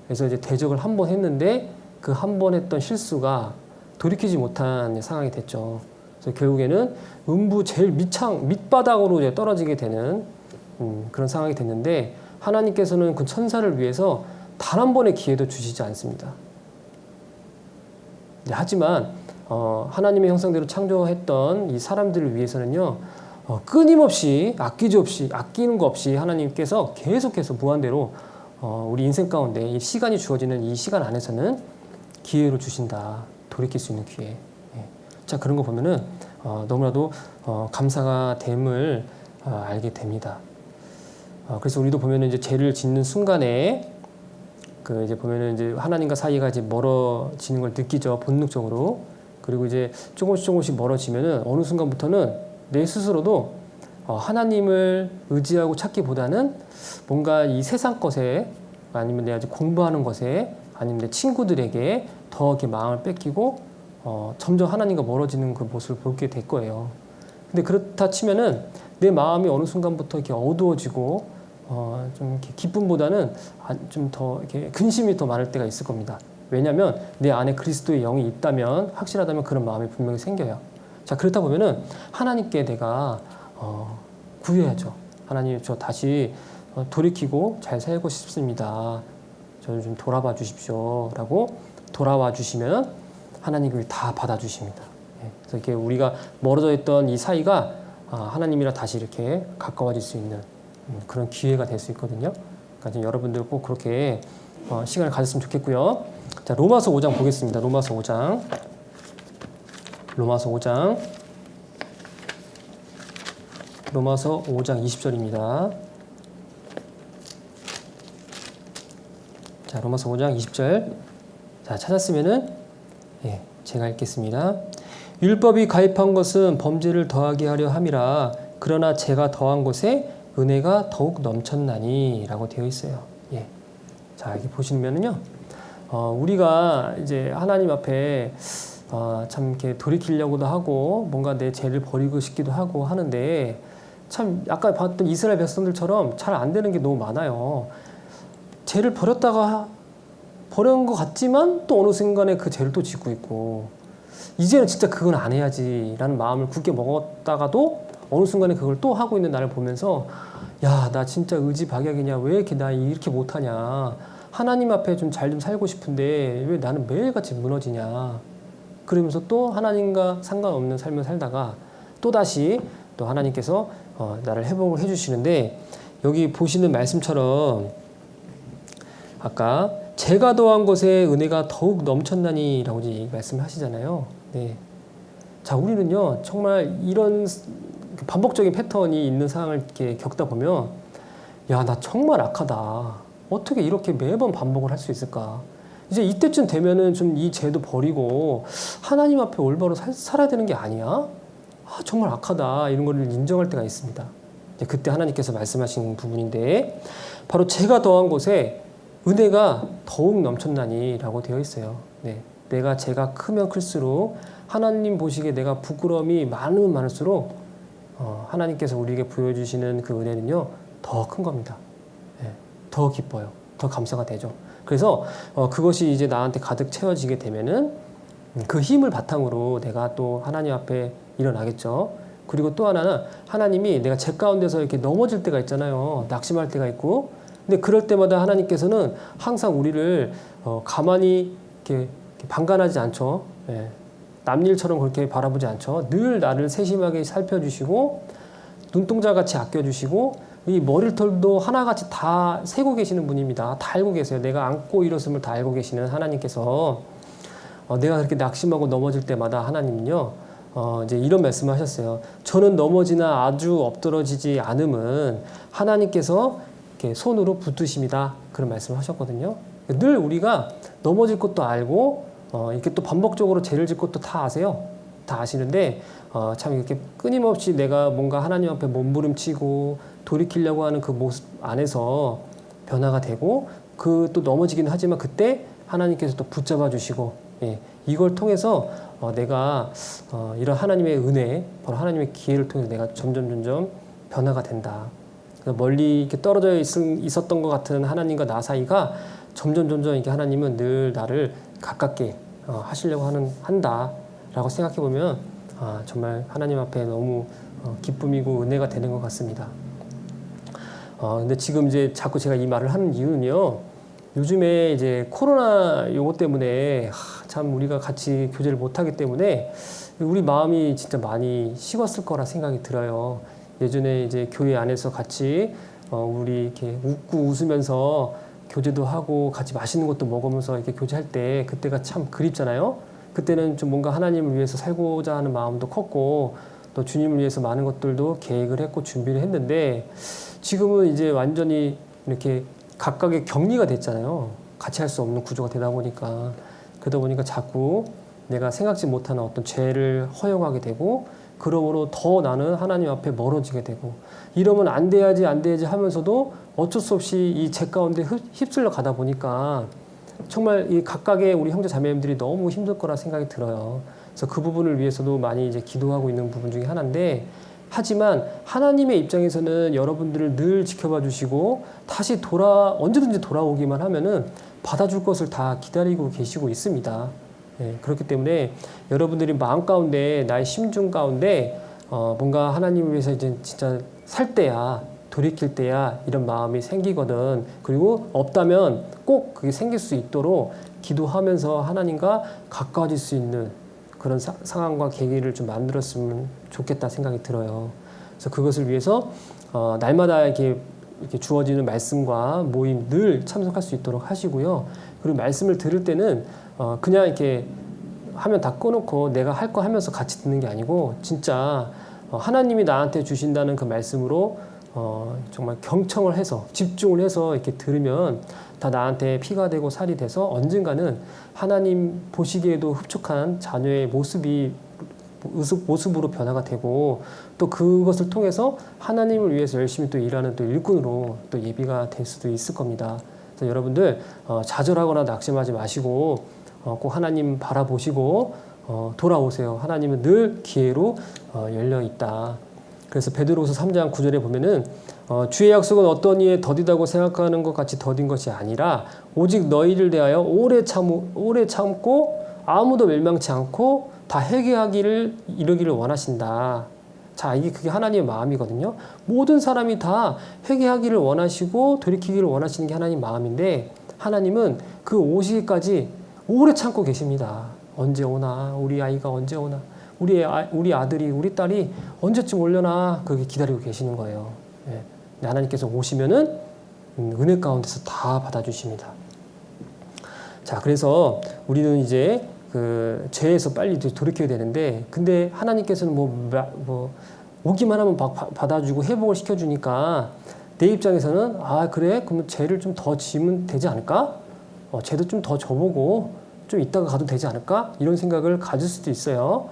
그래서 이제 대적을 한 번 했는데 그 한 번 했던 실수가 돌이키지 못한 상황이 됐죠. 그래서 결국에는 음부 제일 밑바닥으로 이제 떨어지게 되는 그런 상황이 됐는데 하나님께서는 그 천사를 위해서 단 한 번의 기회도 주시지 않습니다. 네, 하지만 하나님의 형상대로 창조했던 이 사람들을 위해서는요, 끊임없이 아끼는 거 없이 하나님께서 계속해서 무한대로 우리 인생 가운데 이 시간이 주어지는 이 시간 안에서는 기회로 주신다. 돌이킬 수 있는 기회. 예. 자, 그런 거 보면은 너무나도 감사가 됨을 알게 됩니다. 그래서 우리도 보면은 이제 죄를 짓는 순간에 그 이제 보면은 이제 하나님과 사이가 이제 멀어지는 걸 느끼죠. 본능적으로. 그리고 이제 조금씩 멀어지면은 어느 순간부터는 내 스스로도 하나님을 의지하고 찾기보다는 뭔가 이 세상 것에 아니면 내가 공부하는 것에 아니면 내 친구들에게 더 이렇게 마음을 뺏기고 점점 하나님과 멀어지는 그 모습을 보게 될 거예요. 근데 그렇다 치면은 내 마음이 어느 순간부터 이렇게 어두워지고 좀 이렇게 기쁨보다는 좀 더 이렇게 근심이 더 많을 때가 있을 겁니다. 왜냐하면 내 안에 그리스도의 영이 있다면 확실하다면 그런 마음이 분명히 생겨요. 자, 그렇다 보면은 하나님께 내가 구해야죠. 하나님, 저 다시 돌이키고 잘 살고 싶습니다. 저를 좀 돌아봐 주십시오. 라고 돌아와 주시면 하나님이 다 받아주십니다. 그래서 이렇게 우리가 멀어져 있던 이 사이가 하나님이랑 다시 이렇게 가까워질 수 있는 그런 기회가 될 수 있거든요. 그러니까 여러분들 꼭 그렇게 시간을 가졌으면 좋겠고요. 자, 로마서 5장 보겠습니다. 로마서 5장 20절입니다. 자, 로마서 5장 20절. 자, 찾았으면은 제가 읽겠습니다. 율법이 가입한 것은 범죄를 더하게 하려 함이라. 그러나 제가 더한 것에 은혜가 더욱 넘쳤나니 라고 되어 있어요. 예. 자, 여기 보시면은요, 우리가 이제 하나님 앞에 참 이렇게 돌이키려고도 하고 뭔가 내 죄를 버리고 싶기도 하고 하는데 참 아까 봤던 이스라엘 백성들처럼 잘 안 되는 게 너무 많아요. 죄를 버린 것 같지만 또 어느 순간에 그 죄를 또 짓고 있고 이제는 진짜 그건 안 해야지라는 마음을 굳게 먹었다가도 어느 순간에 그걸 또 하고 있는 나를 보면서 야, 나 진짜 의지박약이냐, 왜 이렇게 나 이렇게 못하냐, 하나님 앞에 좀 잘 좀 살고 싶은데 왜 나는 매일같이 무너지냐, 그러면서 또 하나님과 상관없는 삶을 살다가 또다시 또 하나님께서 나를 회복을 해주시는데 여기 보시는 말씀처럼 아까 제가 더한 것에 은혜가 더욱 넘쳤나니 라고 말씀하시잖아요. 네. 자, 우리는요 정말 이런 반복적인 패턴이 있는 상황을 이렇게 겪다 보면 야, 나 정말 악하다. 어떻게 이렇게 매번 반복을 할 수 있을까? 이제 이때쯤 되면은 좀 이 죄도 버리고 하나님 앞에 올바로 살아야 되는 게 아니야? 정말 악하다. 이런 거를 인정할 때가 있습니다. 이제 그때 하나님께서 말씀하신 부분인데 바로 제가 더한 것에 은혜가 더욱 넘쳤나니 라고 되어 있어요. 네. 내가 죄가 크면 클수록 하나님 보시기에 내가 부끄러움이 많으면 많을수록 하나님께서 우리에게 보여주시는 그 은혜는요 더 큰 겁니다. 네. 더 기뻐요. 더 감사가 되죠. 그래서 그것이 이제 나한테 가득 채워지게 되면은 그 힘을 바탕으로 내가 또 하나님 앞에 일어나겠죠. 그리고 또 하나는 하나님이 내가 죄 가운데서 이렇게 넘어질 때가 있잖아요. 낙심할 때가 있고. 근데 그럴 때마다 하나님께서는 항상 우리를 가만히 이렇게 방관하지 않죠. 예. 남일처럼 그렇게 바라보지 않죠. 늘 나를 세심하게 살펴주시고 눈동자같이 아껴주시고 이 머리털도 하나같이 다 세고 계시는 분입니다. 다 알고 계세요. 내가 안고 일었음을 다 알고 계시는 하나님께서 내가 그렇게 낙심하고 넘어질 때마다 하나님은요, 이제 이런 말씀을 하셨어요. 저는 넘어지나 아주 엎드러지지 않음은 하나님께서 이렇게 손으로 붙드십니다. 그런 말씀을 하셨거든요. 늘 우리가 넘어질 것도 알고, 이렇게 또 반복적으로 죄를 짓 것도 다 아세요. 다 아시는데, 참 이렇게 끊임없이 내가 뭔가 하나님 앞에 몸부림치고 돌이키려고 하는 그 모습 안에서 변화가 되고, 그 또 넘어지긴 하지만 그때 하나님께서 또 붙잡아 주시고, 예, 이걸 통해서 내가 이런 하나님의 은혜, 바로 하나님의 기회를 통해서 내가 점점 변화가 된다. 멀리 이렇게 떨어져 있었던 것 같은 하나님과 나 사이가 점점 이렇게 하나님은 늘 나를 가깝게 하시려고 한다라고 생각해 보면 정말 하나님 앞에 너무 기쁨이고 은혜가 되는 것 같습니다. 근데 지금 이제 자꾸 제가 이 말을 하는 이유는요. 요즘에 이제 코로나 요거 때문에 참 우리가 같이 교제를 못하기 때문에 우리 마음이 진짜 많이 식었을 거라 생각이 들어요. 예전에 이제 교회 안에서 같이 우리 이렇게 웃고 웃으면서 교제도 하고 같이 맛있는 것도 먹으면서 이렇게 교제할 때 그때가 참 그립잖아요. 그때는 좀 뭔가 하나님을 위해서 살고자 하는 마음도 컸고 또 주님을 위해서 많은 것들도 계획을 했고 준비를 했는데 지금은 이제 완전히 이렇게 각각의 격리가 됐잖아요. 같이 할 수 없는 구조가 되다 보니까 그러다 보니까 자꾸 내가 생각지 못하는 어떤 죄를 허용하게 되고 그러므로 더 나는 하나님 앞에 멀어지게 되고 이러면 안 돼야지 하면서도 어쩔 수 없이 이 죄 가운데 휩쓸려 가다 보니까 정말 이 각각의 우리 형제 자매님들이 너무 힘들 거라 생각이 들어요. 그래서 그 부분을 위해서도 많이 이제 기도하고 있는 부분 중에 하나인데 하지만 하나님의 입장에서는 여러분들을 늘 지켜봐 주시고 다시 언제든지 돌아오기만 하면은 받아줄 것을 다 기다리고 계시고 있습니다. 예, 그렇기 때문에 여러분들이 마음 가운데 나의 심중 가운데 뭔가 하나님을 위해서 이제 진짜 살 때야 돌이킬 때야 이런 마음이 생기거든. 그리고 없다면 꼭 그게 생길 수 있도록 기도하면서 하나님과 가까워질 수 있는 그런 상황과 계기를 좀 만들었으면 좋겠다 생각이 들어요. 그래서 그것을 위해서 날마다 이렇게 주어지는 말씀과 모임 늘 참석할 수 있도록 하시고요. 그리고 말씀을 들을 때는 그냥 이렇게 하면 다 꺼놓고 내가 할 거 하면서 같이 듣는 게 아니고 진짜 하나님이 나한테 주신다는 그 말씀으로 정말 경청을 해서 집중을 해서 이렇게 들으면 다 나한테 피가 되고 살이 돼서 언젠가는 하나님 보시기에도 흡족한 자녀의 모습으로 변화가 되고 또 그것을 통해서 하나님을 위해서 열심히 또 일하는 또 일꾼으로 또 예비가 될 수도 있을 겁니다. 그래서 여러분들 좌절하거나 낙심하지 마시고 꼭 하나님 바라보시고 돌아오세요. 하나님은 늘 기회로 열려 있다. 그래서 베드로후서 3장 9절에 보면은 주의 약속은 어떤 이에 더디다고 생각하는 것 같이 더딘 것이 아니라 오직 너희를 대하여 오래 참고 아무도 멸망치 않고 다 회개하기를 이르기를 원하신다. 자, 이게 그게 하나님의 마음이거든요. 모든 사람이 다 회개하기를 원하시고 돌이키기를 원하시는 게 하나님 마음인데 하나님은 그 오시기까지 오래 참고 계십니다. 언제 오나? 우리 아이가 언제 오나? 우리 아들이 우리 딸이 언제쯤 올려나 그렇게 기다리고 계시는 거예요. 예. 하나님께서 오시면은 은혜 가운데서 다 받아주십니다. 자, 그래서 우리는 이제 그 죄에서 빨리 돌이켜야 되는데, 근데 하나님께서는 뭐 오기만 하면 받아주고 회복을 시켜주니까 내 입장에서는 그래? 그러면 죄를 좀 더 지으면 되지 않을까? 죄도 좀 더 져보고 좀 이따가 가도 되지 않을까? 이런 생각을 가질 수도 있어요.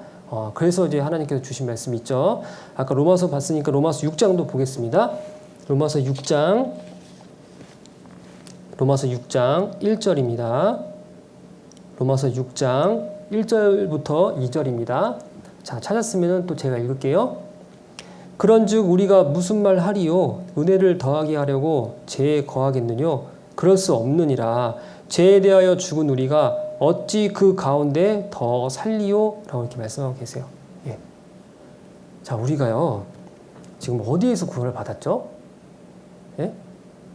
그래서 이제 하나님께서 주신 말씀이 있죠. 아까 로마서 봤으니까 로마서 6장도 보겠습니다. 로마서 6장 1절입니다. 로마서 6장 1절부터 2절입니다. 자, 찾았으면 또 제가 읽을게요. 그런즉 우리가 무슨 말 하리요? 은혜를 더하게 하려고 죄에 거하겠느뇨? 그럴 수 없느니라. 죄에 대하여 죽은 우리가 어찌 그 가운데 더 살리요? 라고 이렇게 말씀하고 계세요. 예. 자, 우리가요, 지금 어디에서 구원을 받았죠? 예?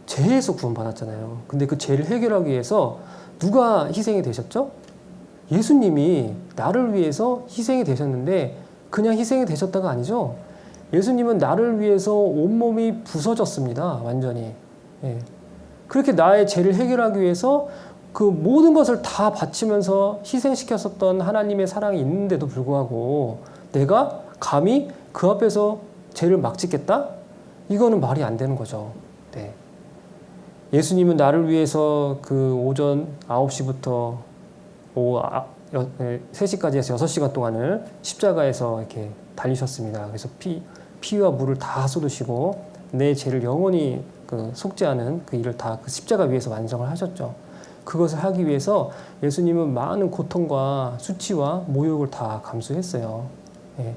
죄에서 구원받았잖아요. 근데 그 죄를 해결하기 위해서 누가 희생이 되셨죠? 예수님이 나를 위해서 희생이 되셨는데 그냥 희생이 되셨다가 아니죠. 예수님은 나를 위해서 온몸이 부서졌습니다. 완전히. 예. 그렇게 나의 죄를 해결하기 위해서 그 모든 것을 다 바치면서 희생시켰었던 하나님의 사랑이 있는데도 불구하고 내가 감히 그 앞에서 죄를 막 짓겠다? 이거는 말이 안 되는 거죠. 네. 예수님은 나를 위해서 그 오전 9시부터 오후 3시까지 해서 6시간 동안을 십자가에서 이렇게 달리셨습니다. 그래서 피와 물을 다 쏟으시고 내 죄를 영원히 속죄하는 그 일을 다 그 십자가 위에서 완성을 하셨죠. 그것을 하기 위해서 예수님은 많은 고통과 수치와 모욕을 다 감수했어요. 예.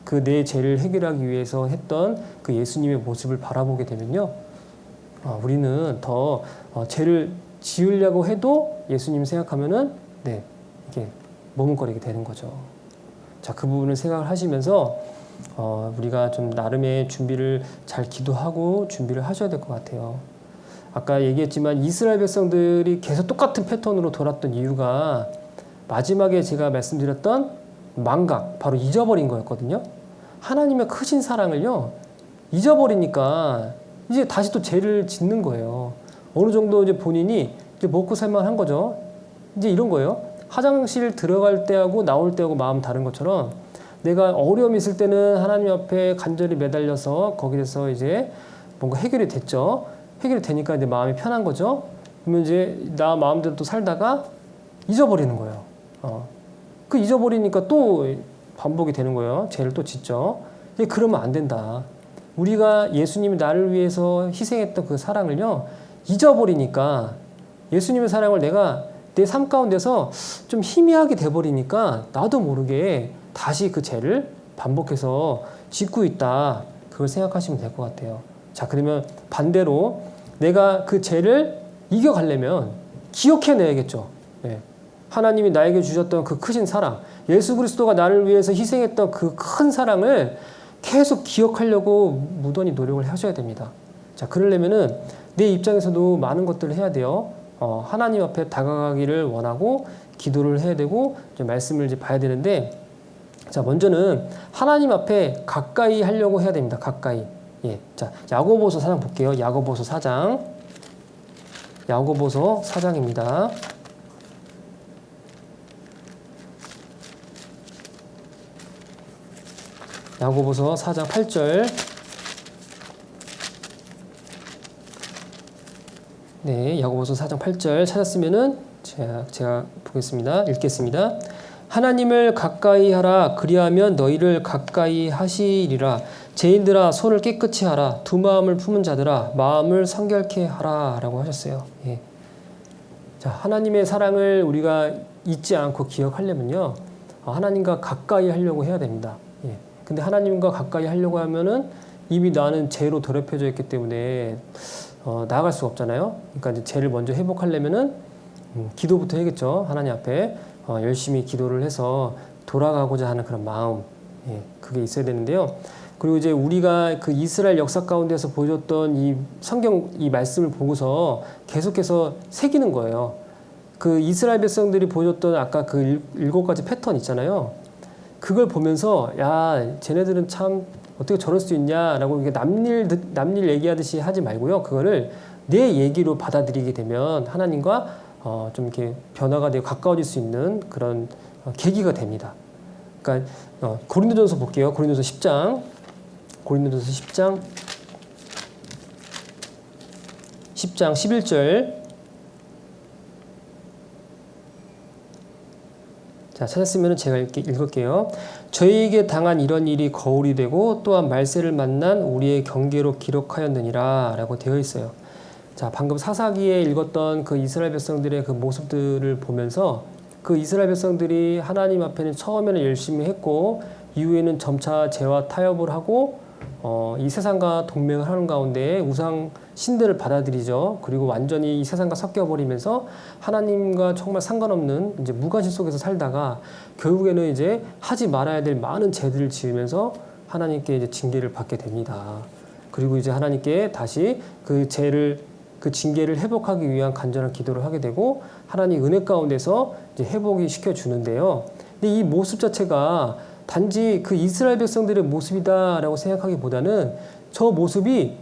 그 내 죄를 해결하기 위해서 했던 그 예수님의 모습을 바라보게 되면요. 우리는 더 죄를 지으려고 해도 예수님 생각하면은 네, 이게 머뭇거리게 되는 거죠. 자, 그 부분을 생각을 하시면서 우리가 좀 나름의 준비를 잘 기도하고 준비를 하셔야 될 것 같아요. 아까 얘기했지만 이스라엘 백성들이 계속 똑같은 패턴으로 돌았던 이유가 마지막에 제가 말씀드렸던 망각, 바로 잊어버린 거였거든요. 하나님의 크신 사랑을요, 잊어버리니까 이제 다시 또 죄를 짓는 거예요. 어느 정도 이제 본인이 이제 먹고 살만한 거죠. 이제 이런 거예요. 화장실 들어갈 때하고 나올 때하고 마음 다른 것처럼 내가 어려움이 있을 때는 하나님 앞에 간절히 매달려서 거기에서 이제 뭔가 해결이 됐죠. 해결이 되니까 이제 마음이 편한 거죠. 그러면 이제 나 마음대로 또 살다가 잊어버리는 거예요. 그 잊어버리니까 또 반복이 되는 거예요. 죄를 또 짓죠. 그러면 안 된다. 우리가 예수님이 나를 위해서 희생했던 그 사랑을요, 잊어버리니까 예수님의 사랑을 내가 내 삶 가운데서 좀 희미하게 돼버리니까 나도 모르게 다시 그 죄를 반복해서 짓고 있다. 그걸 생각하시면 될 것 같아요. 자, 그러면 반대로 내가 그 죄를 이겨가려면 기억해내야겠죠. 네. 하나님이 나에게 주셨던 그 크신 사랑, 예수 그리스도가 나를 위해서 희생했던 그 큰 사랑을 계속 기억하려고 무던히 노력을 하셔야 됩니다. 자, 그러려면은 내 입장에서도 많은 것들을 해야 돼요. 하나님 앞에 다가가기를 원하고 기도를 해야 되고 좀 말씀을 이제 봐야 되는데, 자, 먼저는 하나님 앞에 가까이 하려고 해야 됩니다. 가까이. 예. 자, 야고보서 4장 볼게요. 야고보서 4장. 야고보서 4장입니다. 야고보서 4장 8절. 네, 야고보서 4장 8절 찾았으면은 제가 보겠습니다. 읽겠습니다. 하나님을 가까이 하라. 그리하면 너희를 가까이 하시리라. 죄인들아, 손을 깨끗이 하라. 두 마음을 품은 자들아, 마음을 성결케 하라. 라고 하셨어요. 예. 자, 하나님의 사랑을 우리가 잊지 않고 기억하려면요, 하나님과 가까이 하려고 해야 됩니다. 예. 근데 하나님과 가까이 하려고 하면은 이미 나는 죄로 더럽혀져 있기 때문에 나아갈 수가 없잖아요. 그러니까 이제 죄를 먼저 회복하려면은 기도부터 해야겠죠. 하나님 앞에 열심히 기도를 해서 돌아가고자 하는 그런 마음, 예, 그게 있어야 되는데요. 그리고 이제 우리가 그 이스라엘 역사 가운데서 보여줬던 이 성경 이 말씀을 보고서 계속해서 새기는 거예요. 그 이스라엘 백성들이 보여줬던 아까 그 7가지 패턴 있잖아요. 그걸 보면서 야, 쟤네들은 참 어떻게 저럴 수 있냐라고 이게 남일 얘기하듯이 하지 말고요. 그거를 내 얘기로 받아들이게 되면 하나님과 좀 이렇게 변화가 되고 가까워질 수 있는 그런 계기가 됩니다. 그러니까 고린도전서 볼게요. 고린도전서 10장. 고린도전서 10장 11절. 자, 찾았으면 제가 읽을게요. 저희에게 당한 이런 일이 거울이 되고 또한 말세를 만난 우리의 경계로 기록하였느니라 라고 되어 있어요. 자, 방금 사사기에 읽었던 그 이스라엘 백성들의 그 모습들을 보면서 그 이스라엘 백성들이 하나님 앞에는 처음에는 열심히 했고 이후에는 점차 죄와 타협을 하고 이 세상과 동맹을 하는 가운데 우상 신들을 받아들이죠. 그리고 완전히 이 세상과 섞여버리면서 하나님과 정말 상관없는 이제 무관심 속에서 살다가 결국에는 이제 하지 말아야 될 많은 죄들을 지으면서 하나님께 이제 징계를 받게 됩니다. 그리고 이제 하나님께 다시 그 징계를 회복하기 위한 간절한 기도를 하게 되고 하나님 은혜 가운데서 이제 회복이 시켜주는데요. 근데 이 모습 자체가 단지 그 이스라엘 백성들의 모습이다라고 생각하기보다는 저 모습이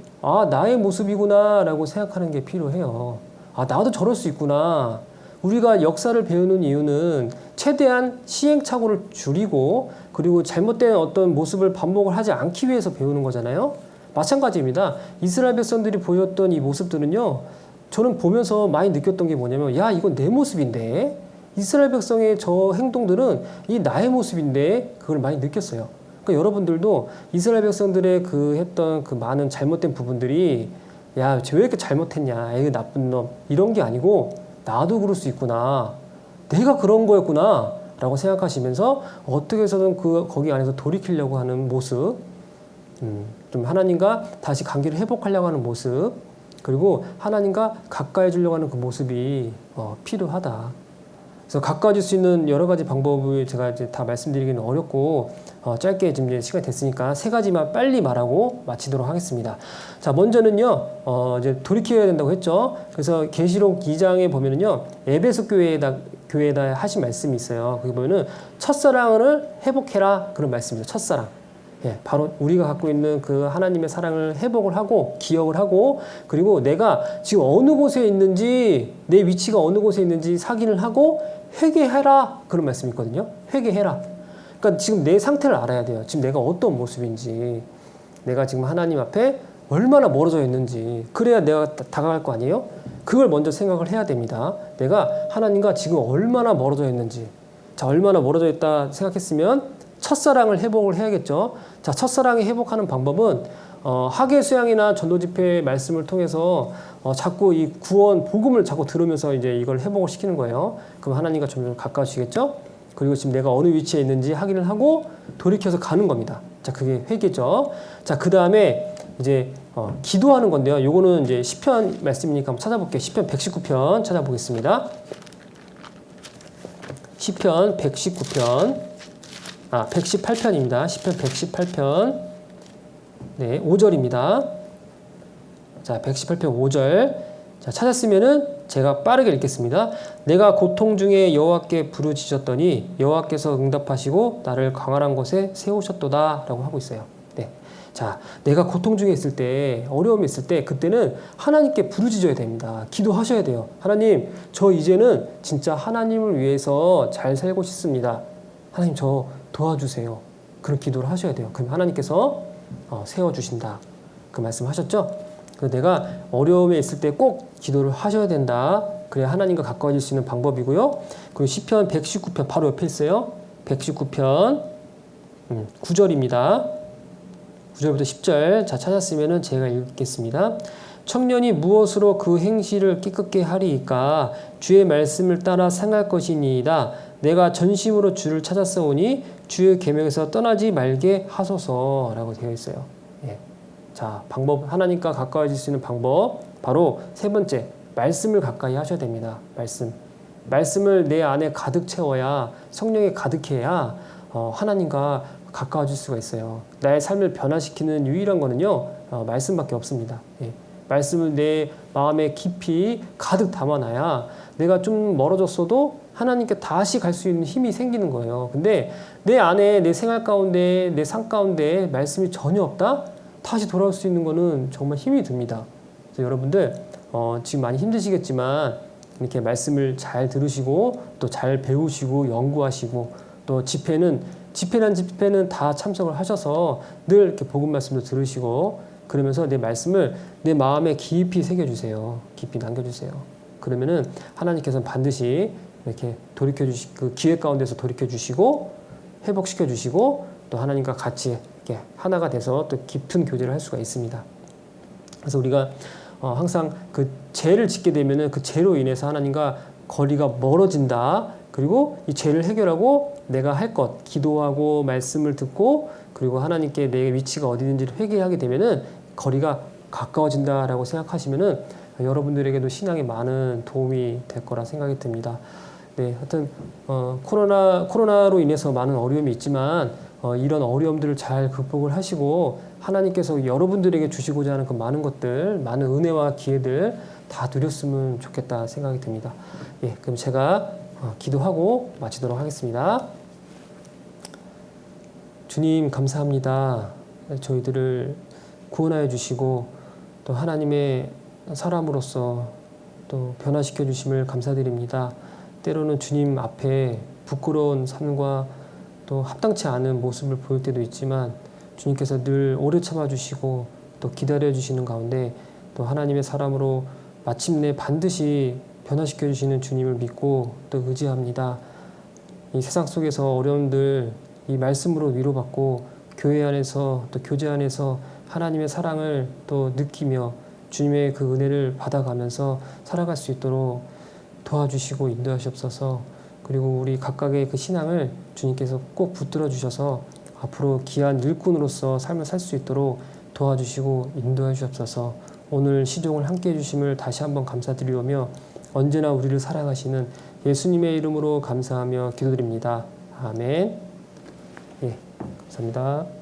나의 모습이구나라고 생각하는 게 필요해요. 나도 저럴 수 있구나. 우리가 역사를 배우는 이유는 최대한 시행착오를 줄이고 그리고 잘못된 어떤 모습을 반복을 하지 않기 위해서 배우는 거잖아요. 마찬가지입니다. 이스라엘 백성들이 보였던 이 모습들은요. 저는 보면서 많이 느꼈던 게 뭐냐면 이건 내 모습인데 이스라엘 백성의 저 행동들은 이 나의 모습인데 그걸 많이 느꼈어요. 그러니까 여러분들도 이스라엘 백성들의 했던 그 많은 잘못된 부분들이 쟤 왜 이렇게 잘못했냐 에이 나쁜 놈 이런 게 아니고 나도 그럴 수 있구나 내가 그런 거였구나 라고 생각하시면서 어떻게 해서든 거기 안에서 돌이키려고 하는 모습 좀 하나님과 다시 관계를 회복하려고 하는 모습 그리고 하나님과 가까워지려고 하는 그 모습이 필요하다. 그래서 가까워질 수 있는 여러 가지 방법을 제가 이제 다 말씀드리기는 어렵고 짧게 지금 이제 시간이 됐으니까 3가지만 빨리 말하고 마치도록 하겠습니다. 자, 먼저는요, 이제 돌이켜야 된다고 했죠. 그래서 계시록 2장에 보면은요, 에베소 교회에다 하신 말씀이 있어요. 거기 보면은 첫사랑을 회복해라 그런 말씀이죠. 첫사랑. 바로 우리가 갖고 있는 그 하나님의 사랑을 회복을 하고 기억을 하고 그리고 내가 지금 어느 곳에 있는지 내 위치가 어느 곳에 있는지 확인을 하고 회개해라 그런 말씀이 있거든요. 회개해라. 그러니까 지금 내 상태를 알아야 돼요. 지금 내가 어떤 모습인지 내가 지금 하나님 앞에 얼마나 멀어져 있는지 그래야 내가 다가갈 거 아니에요? 그걸 먼저 생각을 해야 됩니다. 내가 하나님과 지금 얼마나 멀어져 있는지 자 얼마나 멀어져 있다 생각했으면 첫사랑을 회복을 해야겠죠. 자, 첫사랑이 회복하는 방법은 학예 수양이나 전도 집회 말씀을 통해서 자꾸 이 구원 복음을 자꾸 들으면서 이제 이걸 회복을 시키는 거예요. 그럼 하나님과 점점 가까워지겠죠. 그리고 지금 내가 어느 위치에 있는지 확인을 하고 돌이켜서 가는 겁니다. 자, 그게 회개죠. 자, 그 다음에 이제 기도하는 건데요. 요거는 이제 시편 말씀이니까 한번 찾아볼게요. 시편 119편 찾아보겠습니다. 시편 119편 118편입니다. 시편 118편. 네, 5절입니다. 자, 118편 5절. 자, 찾았으면은 제가 빠르게 읽겠습니다. 내가 고통 중에 여호와께 부르짖었더니 여호와께서 응답하시고 나를 광활한 곳에 세우셨도다 라고 하고 있어요. 네. 자, 내가 고통 중에 있을 때, 어려움이 있을 때 그때는 하나님께 부르짖어야 됩니다. 기도하셔야 돼요. 하나님, 저 이제는 진짜 하나님을 위해서 잘 살고 싶습니다. 하나님, 저 도와주세요. 그런 기도를 하셔야 돼요. 그럼 하나님께서 세워주신다. 그 말씀 하셨죠? 그래서 내가 어려움에 있을 때 꼭 기도를 하셔야 된다. 그래야 하나님과 가까워질 수 있는 방법이고요. 그리고 시편 119편 바로 옆에 있어요. 119편 9절입니다. 9절부터 10절. 자, 찾았으면은 제가 읽겠습니다. 청년이 무엇으로 그 행실을 깨끗게 하리이까 주의 말씀을 따라 상할 것이니이다. 내가 전심으로 주를 찾았사오니 주의 계명에서 떠나지 말게 하소서라고 되어 있어요. 예. 자, 방법 하나님과 가까워질 수 있는 방법 바로 3번째 말씀을 가까이 하셔야 됩니다. 말씀을 내 안에 가득 채워야 성령에 가득해야 하나님과 가까워질 수가 있어요. 나의 삶을 변화시키는 유일한 거는요 말씀밖에 없습니다. 예. 말씀을 내 마음에 깊이 가득 담아놔야 내가 좀 멀어졌어도 하나님께 다시 갈 수 있는 힘이 생기는 거예요. 근데 내 안에 내 생활 가운데 내 삶 가운데 말씀이 전혀 없다? 다시 돌아올 수 있는 거는 정말 힘이 듭니다. 그래서 여러분들 지금 많이 힘드시겠지만 이렇게 말씀을 잘 들으시고 또 잘 배우시고 연구하시고 또 집회는 다 참석을 하셔서 늘 이렇게 복음 말씀도 들으시고 그러면서 내 말씀을 내 마음에 깊이 새겨주세요. 깊이 남겨주세요. 그러면은 하나님께서는 반드시 이렇게 그 기회 가운데서 돌이켜주시고 회복시켜주시고 또 하나님과 같이 이렇게 하나가 돼서 또 깊은 교제를 할 수가 있습니다. 그래서 우리가 항상 그 죄를 짓게 되면은 그 죄로 인해서 하나님과 거리가 멀어진다. 그리고 이 죄를 해결하고 내가 할 것, 기도하고 말씀을 듣고 그리고 하나님께 내 위치가 어디 있는지를 회개하게 되면은 거리가 가까워진다라고 생각하시면은 여러분들에게도 신앙에 많은 도움이 될 거라 생각이 듭니다. 네, 하여튼 코로나로 인해서 많은 어려움이 있지만 이런 어려움들을 잘 극복을 하시고 하나님께서 여러분들에게 주시고자 하는 그 많은 것들, 많은 은혜와 기회들 다 누렸으면 좋겠다 생각이 듭니다. 예, 그럼 제가 기도하고 마치도록 하겠습니다. 주님 감사합니다. 저희들을 구원하여 주시고 또 하나님의 사람으로서 또 변화시켜 주심을 감사드립니다. 때로는 주님 앞에 부끄러운 삶과 또 합당치 않은 모습을 보일 때도 있지만 주님께서 늘 오래 참아주시고 또 기다려주시는 가운데 또 하나님의 사람으로 마침내 반드시 변화시켜 주시는 주님을 믿고 또 의지합니다. 이 세상 속에서 어려움들 이 말씀으로 위로받고 교회 안에서 또 교제 안에서 하나님의 사랑을 또 느끼며 주님의 그 은혜를 받아가면서 살아갈 수 있도록 도와주시고 인도하시옵소서. 그리고 우리 각각의 그 신앙을 주님께서 꼭 붙들어 주셔서 앞으로 귀한 일꾼으로서 삶을 살 수 있도록 도와주시고 인도해 주옵소서. 오늘 시종을 함께 해주심을 다시 한번 감사드리오며 언제나 우리를 사랑하시는 예수님의 이름으로 감사하며 기도드립니다. 아멘. 예, 감사합니다.